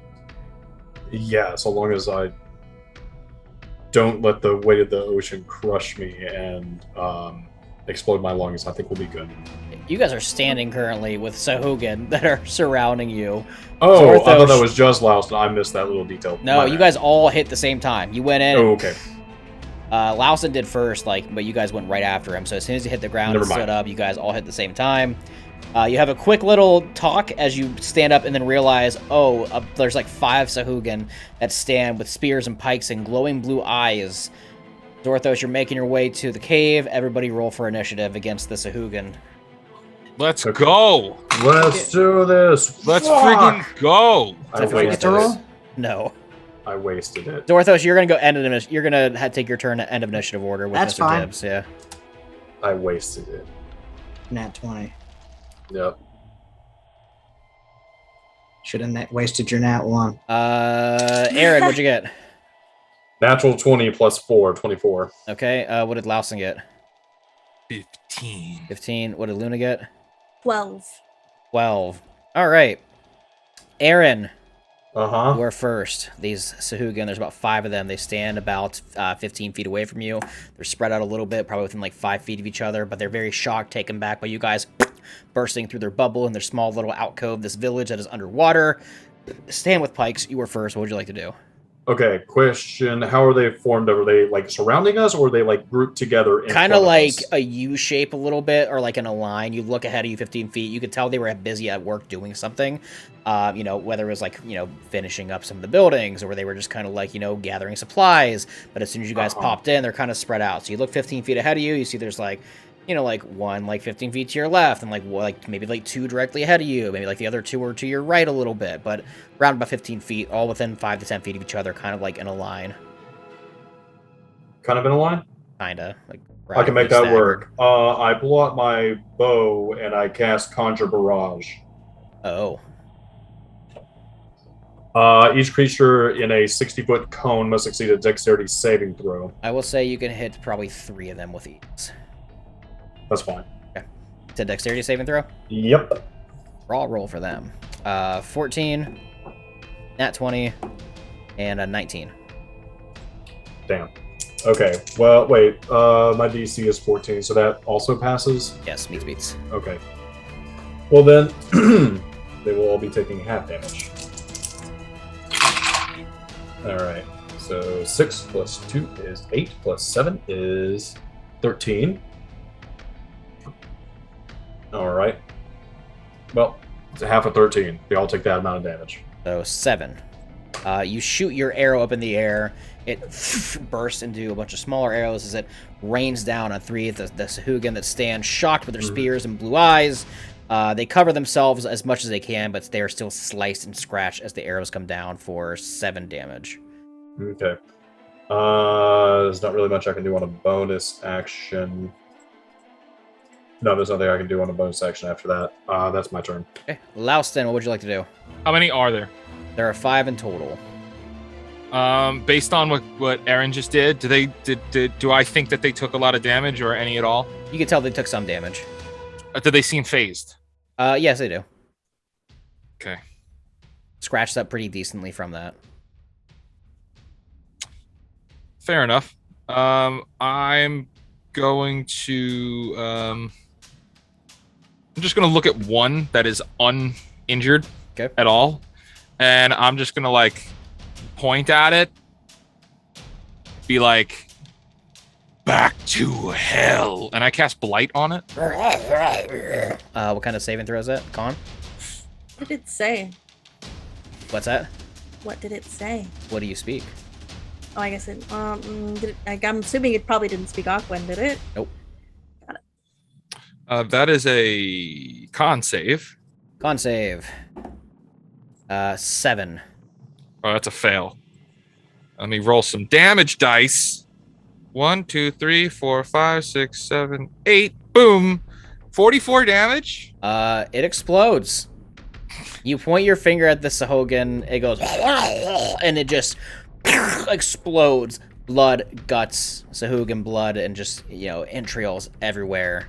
Yeah, so long as I don't let the weight of the ocean crush me and explode my lungs, I think we'll be good. You guys are standing currently with Sehugen that are surrounding you. Oh, I thought that was just Lauston. I missed that little detail. No, you guys all hit the same time. You went in. Oh, okay. Lauston did first, but you guys went right after him. So as soon as he hit the ground and stood up, you guys all hit the same time. You have a quick little talk as you stand up and then realize, there's like 5 Sehugen that stand with spears and pikes and glowing blue eyes. Zorthos, you're making your way to the cave. Everybody roll for initiative against the Sehugen. Let's go. Let's do this. Let's friggin' go. I wasted it. No. I wasted it. Zorthos, you're gonna go end of initiative. You're gonna take your turn at end of initiative order with That's Mr. fine. Tibbs. Yeah. I wasted it. Nat 20. Yep. Should have wasted your nat one. Aaron, what'd you get? Natural 20 plus 4, 24. Okay, what did Lausten get? 15. 15. What did Luna get? 12. 12. All right. Aaron, Uh-huh. you are first. These Sehugen, there's about 5 of them. They stand about 15 feet away from you. They're spread out a little bit, probably within like 5 feet of each other, but they're very shocked, taken back by you guys bursting through their bubble in their small little alcove, this village that is underwater. Stand with pikes. You were first. What would you like to do? Okay, question. How are they formed? Are they like surrounding us, or are they like grouped together? Kind of like a U shape a little bit, or like in a line. You look ahead of you 15 feet. You could tell they were busy at work doing something. Whether it was like, finishing up some of the buildings, or they were just kind of like, gathering supplies. But as soon as you guys popped in, they're kind of spread out. So you look 15 feet ahead of you. You see there's like, one like 15 feet to your left, and like maybe like 2 directly ahead of you. Maybe like the other 2 are to your right a little bit, but around about 15 feet, all within 5 to 10 feet of each other, kind of like in a line. Kind of in a line? Kinda. Like I can make that work. I pull out my bow and I cast Conjure Barrage. Oh. Each creature in a 60-foot cone must succeed a dexterity saving throw. I will say you can hit probably 3 of them with ease. That's fine. Okay. It's a dexterity saving throw? Yep. Raw roll for them. 14, nat 20, and a 19. Damn. Okay. Well, wait. My DC is 14, so that also passes? Yes, meets beats. Okay. Well, then, they will all be taking half damage. Alright. So 6 plus 2 is 8, plus 7 is 13. Alright. Well, it's a half of 13. They all take that amount of damage. So 7. You shoot your arrow up in the air. It bursts into a bunch of smaller arrows as it rains down on 3 of the Sehugen that stand shocked with their spears and blue eyes. They cover themselves as much as they can, but they are still sliced and scratched as the arrows come down for 7 damage. Okay. There's not really much I can do on a bonus action. No, there's nothing I can do on a bonus action after that. That's my turn. Okay. Laustin, what would you like to do? How many are there? There are 5 in total. Based on what Aaron just did, do I think that they took a lot of damage or any at all? You can tell they took some damage. Do they seem phased? Yes, they do. Okay. Scratched up pretty decently from that. Fair enough. I'm going to I'm just gonna look at one that is uninjured at all, and I'm just gonna like point at it, be like, "Back to hell," and I cast Blight on it. What kind of saving throw is that? Con? What did it say? What's that? What did it say? What do you speak? Oh, I guess it. I'm assuming it probably didn't speak Aquan, did it? Nope. Got it. That is a con save. Con save. 7. Oh, that's a fail. Let me roll some damage dice. 1, 2, 3, 4, 5, 6, 7, 8. Boom. 44 damage. It explodes. You point your finger at the Sehugen, it goes, and it just explodes. Blood, guts, Sehugen blood, and just, entrails everywhere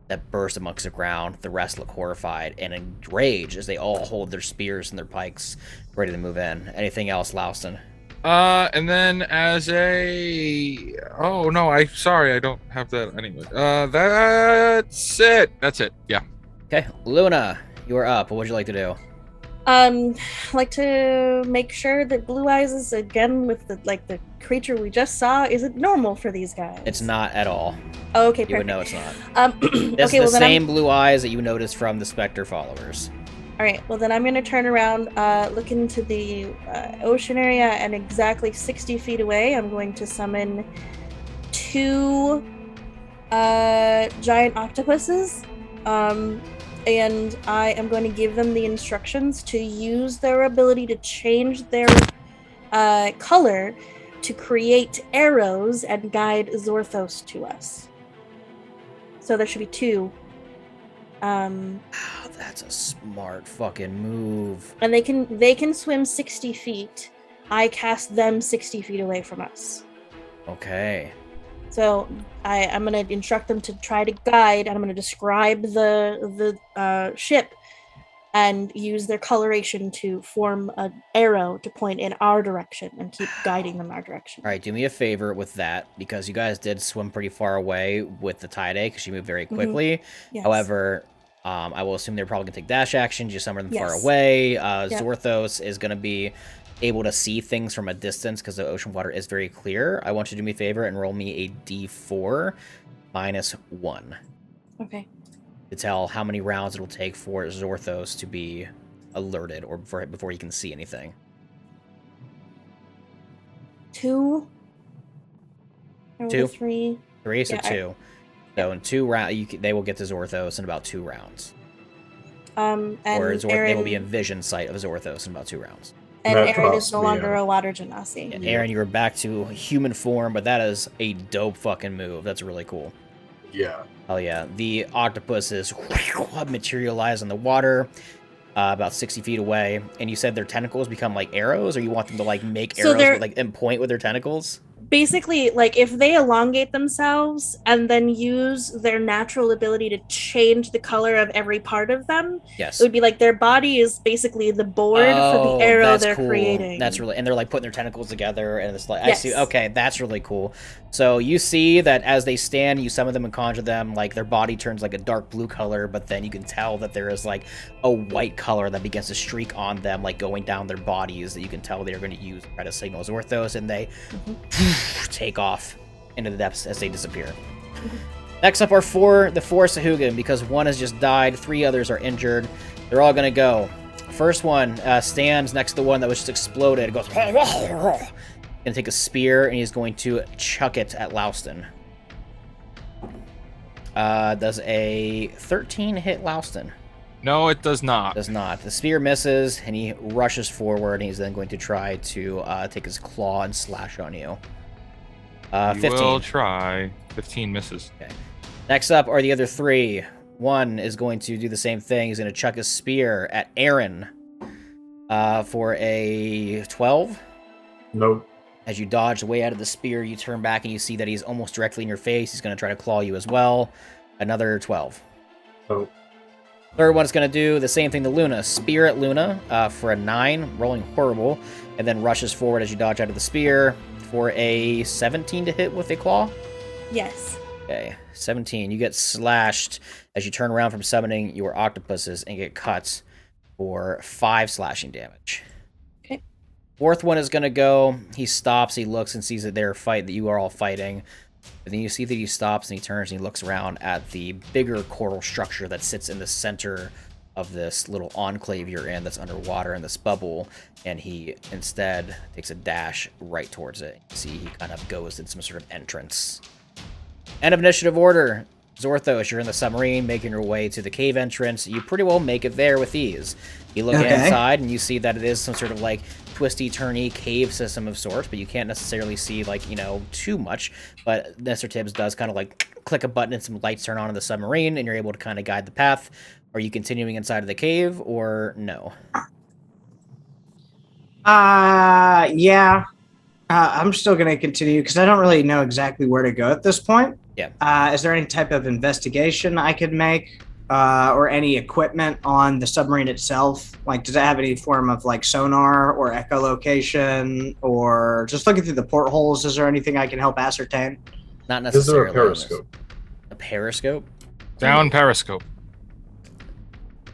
that burst amongst the ground. The rest look horrified and enraged as they all hold their spears and their pikes ready to move in. Anything else, Laustin? And then as a... Oh, no, I don't have that anyway. That's it. Yeah. Okay, Luna, you are up. What would you like to do? I'd like to make sure that Blue Eyes is again with the creature we just saw isn't normal for these guys. It's not at all. Oh, okay, perfect. You would know it's not. This okay, is the same blue eyes that you noticed from the Spectre followers. All right, well then I'm going to turn around, look into the ocean area, and exactly 60 feet away, I'm going to summon 2 giant octopuses, and I am going to give them the instructions to use their ability to change their color to create arrows and guide Zorthos to us. So there should be 2. The That's a smart fucking move. And they can swim 60 feet. I cast them 60 feet away from us. Okay. So I'm gonna instruct them to try to guide, and I'm gonna describe the ship, and use their coloration to form an arrow to point in our direction and keep guiding them our direction. All right, do me a favor with that, because you guys did swim pretty far away with the tide because you moved very quickly. Yes. However, I will assume they're probably gonna take dash action, just somewhere them far Yes. away. Yep. Zorthos is gonna be able to see things from a distance because the ocean water is very clear. I want you to do me a favor and roll me a d4 -1 Okay. to tell how many rounds it'll take for Zorthos to be alerted or before he can see anything. 2. Or 2? 3. 3, so Yeah, 2. So in 2 rounds, they will get to Zorthos in about 2 rounds. And Or they will Aaron, be in vision sight of Zorthos in about 2 rounds. and That Aaron drops is no me, longer a water genasi. And Aaron, you're back to human form, but that is a dope fucking move. That's really cool. Yeah. Oh yeah, the octopus is materialized in the water, about 60 feet away. And you said their tentacles become like arrows, or you want them to like make So arrows and point with their tentacles? Basically, like, if they elongate themselves and then use their natural ability to change the color of every part of them, Yes. it would be like their body is basically the board for the arrow that's they're cool. creating. That's really, and they're like putting their tentacles together, and it's like I Yes. see. Okay, that's really cool. So you see that as they stand, you summon them and conjure them. Like their body turns like a dark blue color, but then you can tell that there is like a white color that begins to streak on them, like going down their bodies. That you can tell they're going to use to try to signal Zorthos, and they take off into the depths as they disappear. Next up are the four Sehugen, because one has just died, 3 others are injured. They're all gonna go. First one stands next to the one that was just exploded. Goes, gonna take a spear, and he's going to chuck it at Louston. Does a 13 hit Louston? No, it does not. Does not. The spear misses, and he rushes forward, and he's then going to try to take his claw and slash on you. 15. Will try. 15 misses. Okay. Next up are the other 3. One is going to do the same thing. He's going to chuck his spear at Aaron for a 12. Nope. As you dodge way out of the spear, you turn back and you see that he's almost directly in your face. He's going to try to claw you as well. Another 12. Oh. Third one's going to do the same thing to Luna. Spear at Luna for a 9, rolling horrible, and then rushes forward as you dodge out of the spear for a 17 to hit with a claw. Yes. Okay, 17. You get slashed as you turn around from summoning your octopuses and get cut for 5 slashing damage. Okay. Fourth one is going to go. He stops, he looks and sees that that you are all fighting. But then you see that he stops and he turns and he looks around at the bigger coral structure that sits in the center of this little enclave you're in that's underwater in this bubble, and he instead takes a dash right towards it. You see he kind of goes in some sort of entrance. End of initiative order. Zorthos, you're in the submarine, making your way to the cave entrance. You pretty well make it there with ease. You look inside, and you see that it is some sort of, like, twisty-turny cave system of sorts, but you can't necessarily see, like, too much. But Mr. Tibbs does kind of, like, click a button and some lights turn on in the submarine, and you're able to kind of guide the path. Are you continuing inside of the cave, or no? Yeah. I'm still going to continue because I don't really know exactly where to go at this point. Yeah. Is there any type of investigation I could make or any equipment on the submarine itself? Like, does it have any form of like sonar or echolocation, or just looking through the portholes? Is there anything I can help ascertain? Not Is there necessarily. a periscope? A periscope? Down periscope.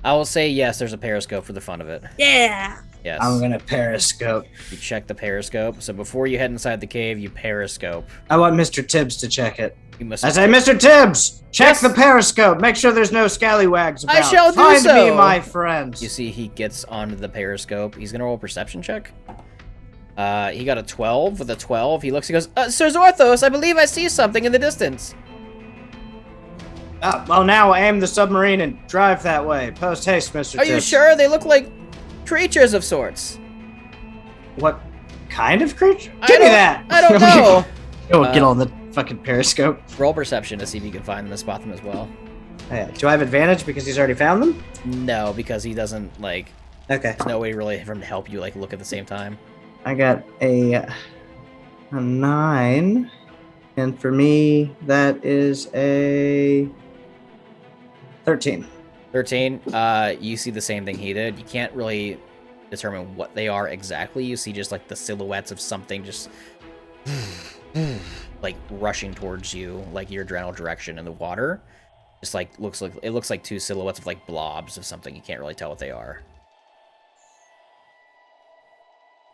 I will say yes, there's a periscope for the fun of it. Yeah. Yes. I'm going to periscope. You check the periscope. So before you head inside the cave, you periscope. I want Mr. Tibbs to check it. You must I say, Mr. Tibbs, check Yes. the periscope. Make sure there's no scallywags about. I shall do Find so. me, my friends. You see he gets onto the periscope. He's going to roll a perception check. He got a 12. With a 12, he looks, he goes, Sir Zorthos, I believe I see something in the distance. Well, now aim the submarine and drive that way. Post haste, Mr. Are you Tibbs. sure? They look like creatures of sorts. What kind of creature? I Give me don't- that. I don't know. Go get on the fucking periscope. Roll perception to see if you can find them and spot them as well. Do I have advantage because he's already found them? No, because he doesn't, like... Okay. There's no way really for him to help you, like, look at the same time. I got a 9. And for me, that is a 13. 13, you see the same thing he did. You can't really determine what they are exactly. You see just, like, the silhouettes of something just... like, rushing towards you, like, your general direction in the water. Just, like, it looks like two silhouettes of, like, blobs of something. You can't really tell what they are.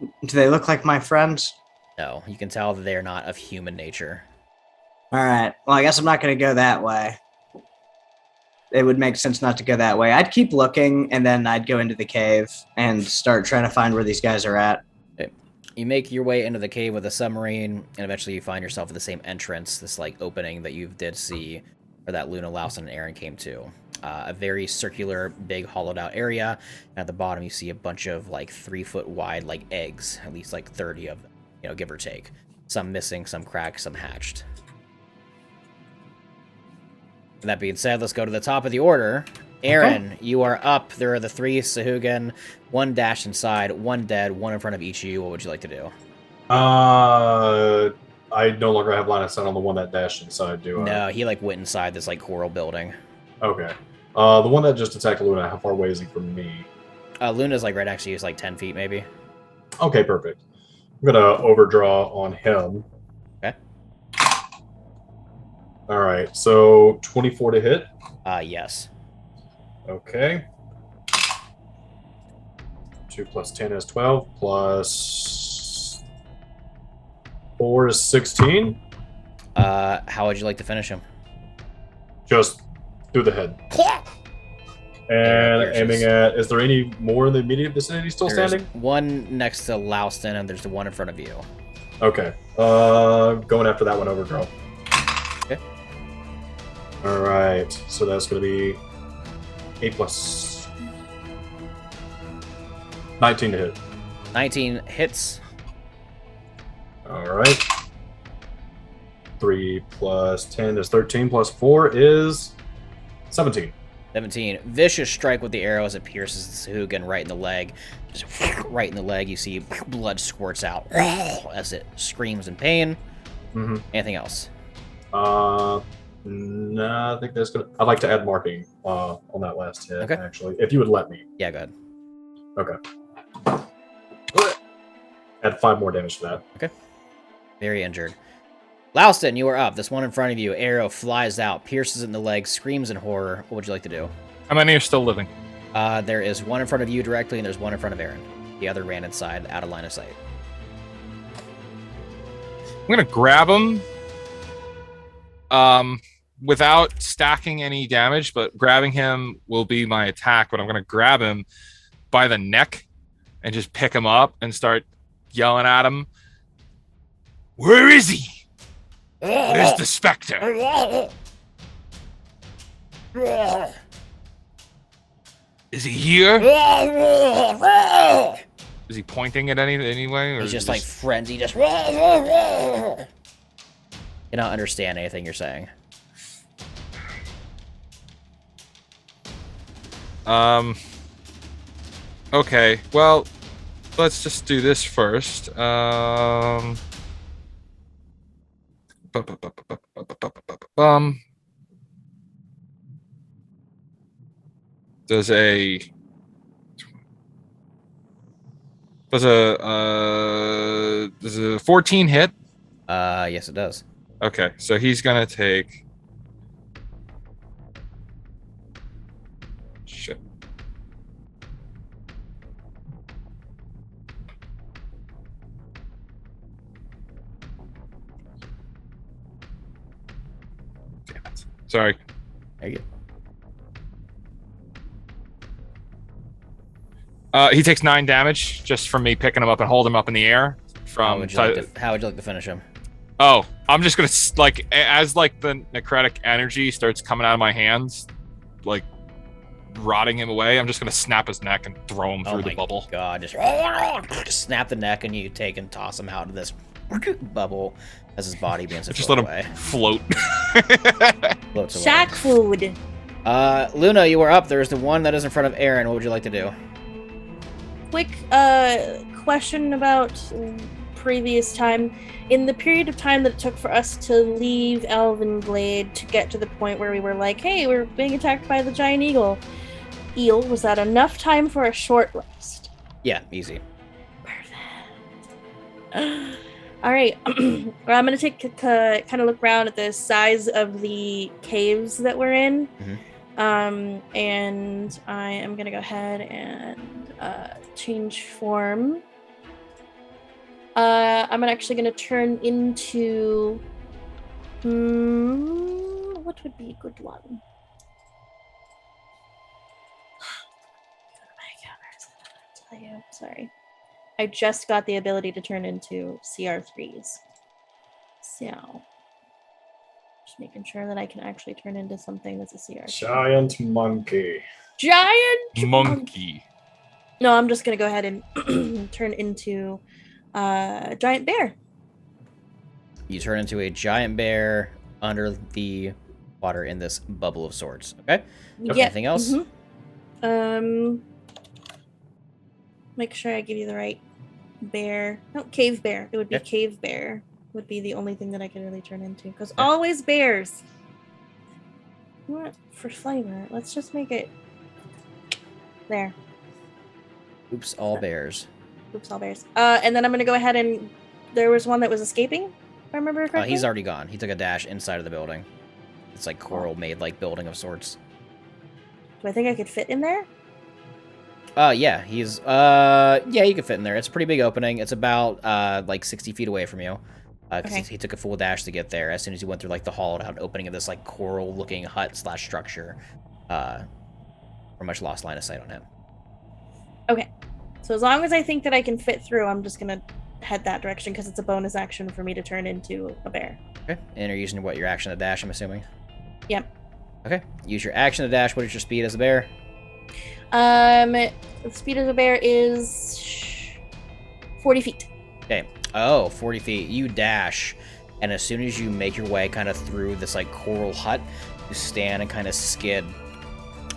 Do they look like my friends? No, you can tell that they are not of human nature. All right. Well, I guess I'm not going to go that way. It would make sense not to go that way. I'd keep looking, and then I'd go into the cave and start trying to find where these guys are at. Okay. You make your way into the cave with a submarine, and eventually you find yourself at the same entrance, this, like, opening that you did see, where that Luna, Laos, and Aaron came to. A very circular, big, hollowed-out area. And at the bottom, you see a bunch of, like, 3-foot wide, like, eggs. At least, like, 30 of them, you know, give or take. Some missing, some cracked, some hatched. That being said, let's go to the top of the order. Aaron, you are up. There are the 3 Sehugen, 1 dashed inside, 1 dead, 1 in front of each of you. What would you like to do? I no longer have line of sight on the one that dashed inside, do I? No, he, like, went inside this, like, coral building. Okay. The one that just attacked Luna, how far away is he from me? Luna's, like, right next to you. It's, like, 10 feet, maybe. Okay, perfect. I'm gonna overdraw on him. Okay. Alright, so 24 to hit? Yes. Okay. 2 plus 10 is 12, plus 4 is 16. How would you like to finish him? Just through the head. And aiming at... Is there any more in the immediate vicinity still standing? One next to Louston, and there's the one in front of you. Okay. Going after that one, overdraw. Okay. Alright, so that's going to be 8 plus 19 to hit. 19 hits. Alright. 3 plus 10 is 13, plus 4 is 17. 17. Vicious strike with the arrow as it pierces the Sehugen right in the leg. Just right in the leg, you see blood squirts out as it screams in pain. Mm-hmm. Anything else? No, I think that's good. I'd like to add marking on that last hit, actually. If you would let me. Yeah, go ahead. Okay. Add 5 more damage to that. Okay. Very injured. Louston, you are up. This one in front of you. Arrow flies out, pierces it in the leg, screams in horror. What would you like to do? How many are still living? There is one in front of you directly, and there's one in front of Aaron. The other ran inside, out of line of sight. I'm gonna grab him. Without stacking any damage, but grabbing him will be my attack. But I'm gonna grab him by the neck and just pick him up and start yelling at him. Where is he? Where's the Spectre? Is he here? Is he pointing at anyway? Or He's just like frenzy, just... You don't understand anything you're saying. Okay, well, let's just do this first. Does a 14 hit? Yes, it does. Okay, so he's gonna take... Shit. Damn it. Sorry. There you go. He takes 9 damage just from me picking him up and holding him up in the air. How would you like to finish him? Oh, I'm just gonna as the necrotic energy starts coming out of my hands, like rotting him away. I'm just gonna snap his neck and throw him through the bubble. God, just snap the neck and you take and toss him out of this bubble as his body begins to just float let away. Him float. Floats away. Shack food. Luna, you are up. There's the one that is in front of Aaron. What would you like to do? Quick question about previous time. In the period of time that it took for us to leave Elven Glade to get to the point where we were like, hey, we're being attacked by the giant eel, was that enough time for a short rest? Yeah, easy. Perfect. All right. I'm going to take kind of look around at the size of the caves that we're in. And I am going to go ahead and change form. I'm actually going to turn into... what would be a good one? Sorry. I just got the ability to turn into CR3s. So, just making sure that I can actually turn into something that's a CR3. Giant monkey. Giant Monkey. No, I'm just going to go ahead and turn into a giant bear. You turn into a giant bear under the water in this bubble of sorts. Okay? Yeah. Anything else? Make sure I give you the right bear. No, cave bear. It would be Yeah. cave bear. Would be the only thing that I could really turn into. Because always bears. You know what? For flavor, let's just make it there. Oops, all bears. Oops, all bears. And then I'm gonna go ahead and there was one that was escaping, if I remember correctly. He's already gone. He took a dash inside of the building. It's like coral made like building of sorts. Do I think I could fit in there? Yeah, he's yeah, you can fit in there. It's a pretty big opening. It's about like 60 feet away from you. Because Okay. he took a full dash to get there. As soon as he went through like the hollowed out opening of this like coral looking hut / structure, pretty much lost line of sight on him. Okay. So as long as I think that I can fit through, I'm just gonna head that direction because it's a bonus action for me to turn into a bear. Okay, and you're using what, your action to dash, I'm assuming? Yep. Okay, use your action to dash. What is your speed as a bear? The speed of a bear is 40 feet. Okay. Oh, 40 feet. You dash, and as soon as you make your way kind of through this like coral hut, you stand and kind of skid,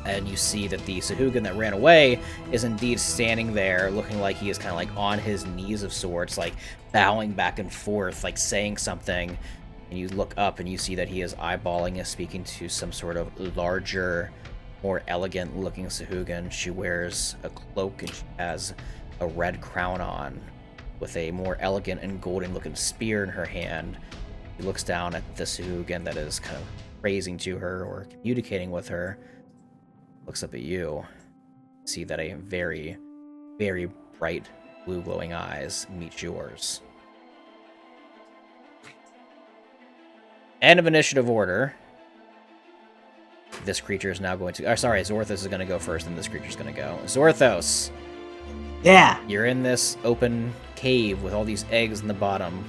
and you see that the Sehugen that ran away is indeed standing there, looking like he is kind of like on his knees of sorts, like bowing back and forth, like saying something. And you look up and you see that he is eyeballing and speaking to some sort of larger, more elegant looking Sehugen. She wears a cloak and she has a red crown on with a more elegant and golden looking spear in her hand. She looks down at the Sehugen that is kind of praising to her or communicating with her. Looks up at you. See that a very, very bright blue glowing eyes meet yours. End of initiative order. This creature is now going to... Oh, sorry, Zorthos is going to go first, and this creature's going to go. Zorthos, Yeah. you're in this open cave with all these eggs in the bottom.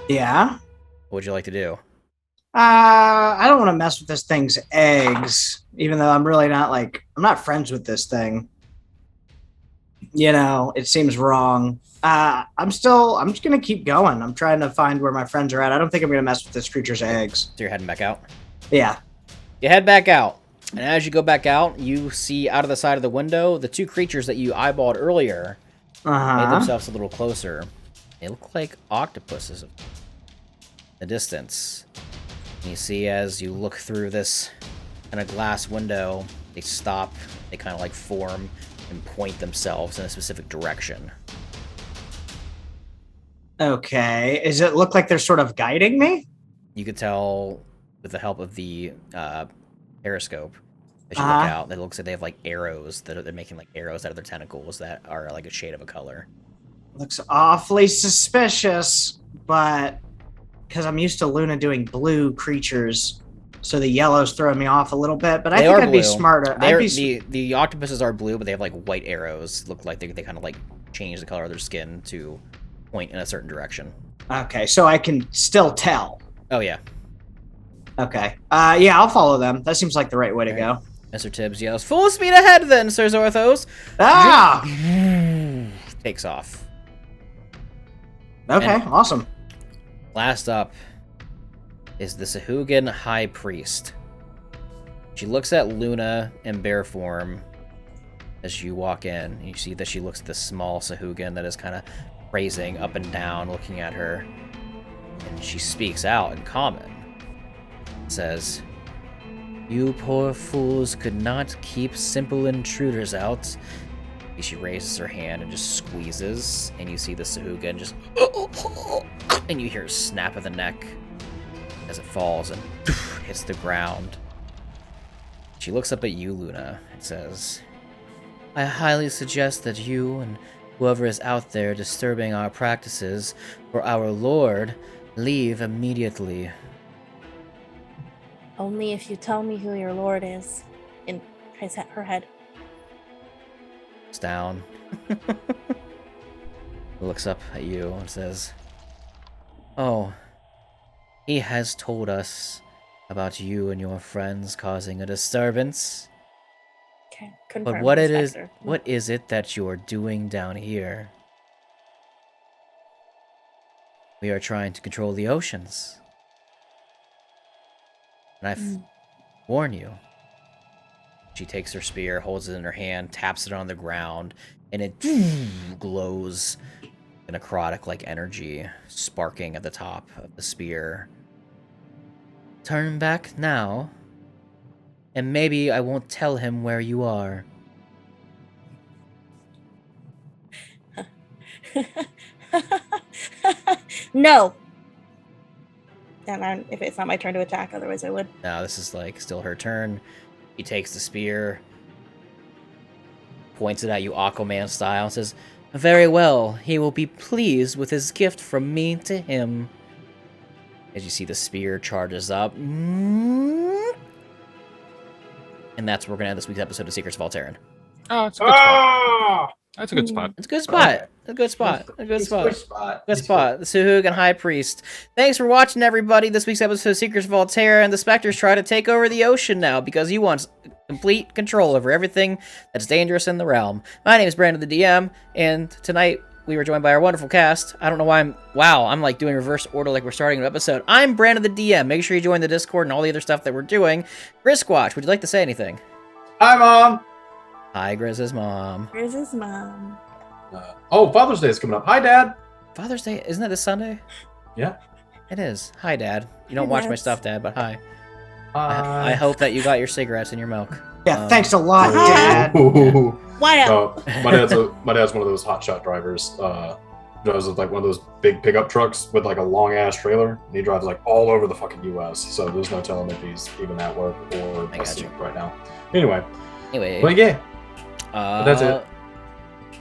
Yeah. What would you like to do? I don't want to mess with this thing's eggs, even though I'm really not I'm not friends with this thing. You know, it seems wrong. I'm just going to keep going. I'm trying to find where my friends are at. I don't think I'm going to mess with this creature's eggs. So you're heading back out? Yeah. You head back out. And as you go back out, you see out of the side of the window the two creatures that you eyeballed earlier made themselves a little closer. They look like octopuses in the distance. And you see as you look through this kind of glass window, they stop, they kind of like form and point themselves in a specific direction. Okay. Does it look like they're sort of guiding me? You could tell with the help of the periscope as you look out, that it looks like they have like arrows that they're making like arrows out of their tentacles that are like a shade of a color. Looks awfully suspicious, but because I'm used to Luna doing blue creatures, so the yellow's throwing me off a little bit, but I think I'd be smarter. The octopuses are blue, but they have like white arrows. Look like they kind of like change the color of their skin to point in a certain direction. Okay, so I can still tell. Oh, yeah. Okay. Yeah, I'll follow them. That seems like the right way to go. Mr. Tibbs yells, "Full speed ahead then, Sir Zorthos!" Ah! Takes off. Okay, And awesome. last up is the Sehugen High Priest. She looks at Luna in bear form as you walk in. You see that she looks at the small Sehugen that is kind of praising up and down, looking at her. And she speaks out in common. Says, "You poor fools could not keep simple intruders out." She raises her hand and just squeezes, and you see the Sehugen just... And you hear a snap of the neck as it falls and hits the ground. She looks up at you, Luna, and says, "I highly suggest that you and whoever is out there disturbing our practices for our Lord leave immediately." Only if you tell me who your lord is. In her head. It's down. Looks up at you and says, "Oh, he has told us about you and your friends causing a disturbance. Okay, But confirm, what Inspector. is it that you're doing down here? We are trying to control the oceans. And I've warned you." She takes her spear, holds it in her hand, taps it on the ground, and it glows necrotic-like energy sparking at the top of the spear. "Turn back now, and maybe I won't tell him where you are." No. And if it's not my turn to attack, otherwise I would. Now this is like still her turn. He takes the spear, points it at you Aquaman style, and says, "Very well, he will be pleased with his gift from me to him." As you see the spear charges up. And that's where we're going to end this week's episode of Secrets of Aal'Teron. Oh, it's a good spot. That's a good spot. It's a good spot. A good spot. A good spot. Good spot. Good spot. The Sehugen High Priest. Thanks for watching, everybody. This week's episode of Secrets of Aal'Teron, and the Spectres try to take over the ocean now because he wants complete control over everything that's dangerous in the realm. My name is Brandon the DM, and tonight we were joined by our wonderful cast. I don't know why I'm like doing reverse order like we're starting an episode. I'm Brandon the DM. Make sure you join the Discord and all the other stuff that we're doing. Grisquatch, would you like to say anything? Hi, Mom. Hi, Grizz's mom. Where's his mom? Father's Day is coming up. Hi, Dad. Father's Day, isn't it this Sunday? Yeah. It is. Hi, Dad. You don't Hi, watch my Dad. stuff, Dad, but hi. I hope that you got your cigarettes and your milk. Yeah, thanks a lot, Hi. Dad. Ooh. Wow. My dad's one of those hotshot drivers. Drives like one of those big pickup trucks with like a long ass trailer, and he drives like all over the fucking U.S. So there's no telling if he's even at work or I got asleep you. right now. Anyway, but yeah, that's it.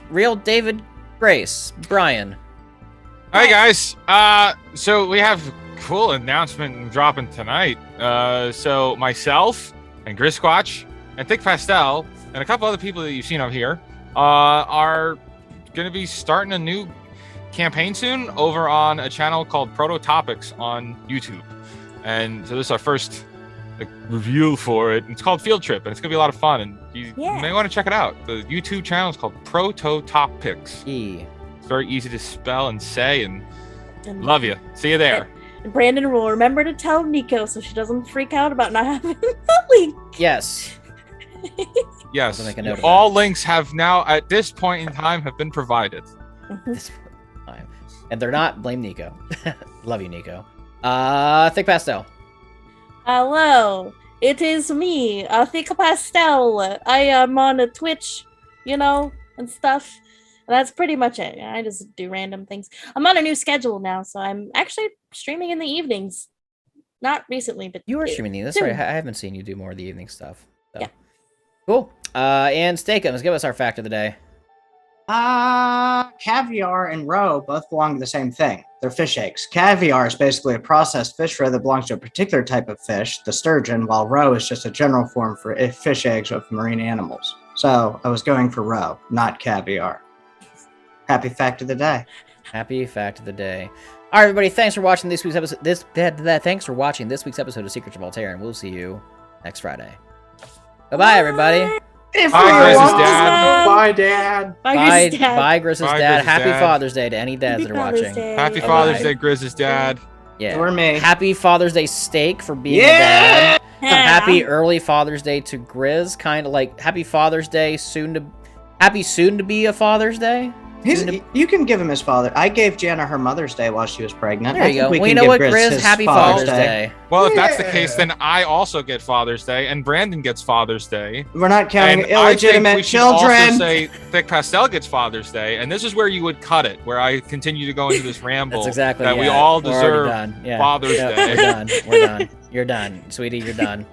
Real David Grace, Brian. Hi guys. So we have a cool announcement dropping tonight. So myself and Grisquatch and Thick Pastel and a couple other people that you've seen up here are going to be starting a new campaign soon over on a channel called Proto Topics on YouTube. And so this is our first reveal for it. It's called Field Trip, and it's gonna be a lot of fun. And you may want to check it out. The YouTube channel is called Proto Topics. It's very easy to spell and say, and love you. See you there. And Brandon will remember to tell Nico so she doesn't freak out about not having the link. Yes. Yes. I'll make a note of All links have now, at this point in time, have been provided. This time. And they're not. Blame Nico. Love you, Nico. Thick Pastel. Hello, it is me, Thick Pastel. I am on a Twitch, and stuff. And that's pretty much it. I just do random things. I'm on a new schedule now, so I'm actually streaming in the evenings. Not recently, but You are streaming this, soon. right? I haven't seen you do more of the evening stuff. So. Yeah. Cool. And Steakums, give us our fact of the day. Caviar and roe both belong to the same thing. They're fish eggs. Caviar is basically a processed fish roe that belongs to a particular type of fish, the sturgeon, while roe is just a general form for fish eggs of marine animals. So I was going for roe, not caviar. Happy fact of the day. Happy fact of the day. All right, everybody. Thanks for watching this week's episode. Thanks for watching this week's episode of Secrets of Aal'Teron. We'll see you next Friday. Bye-bye, everybody. If Bye, we Grizz's want- dad. Bye, Dad. Bye, Bye, Grizz's dad. bye, Grizz's Bye, dad. Grizz's Happy dad. Father's Day to any dads Happy that are Father's watching. Day. Happy Bye-bye. Father's Day, Grizz's dad. Yeah. Or me. Happy Father's Day steak for being a Yeah! dad. Happy early Father's Day to Grizz, kind of like Happy Father's Day, soon to be a Father's Day. You can give him his father. I gave Jana her Mother's Day while she was pregnant. There you go. Well, you know what, Grizz? Happy Father's Day. Well, if that's the case, then I also get Father's Day, and Brandon gets Father's Day. We're not counting And illegitimate I think we should also children. say Thick Pastel gets Father's Day, and this is where you would cut it, where I continue to go into this ramble. That's exactly that we yeah, all we're already deserve done. Yeah. Father's Yeah, Day. We're done. We're done. You're done, sweetie. You're done.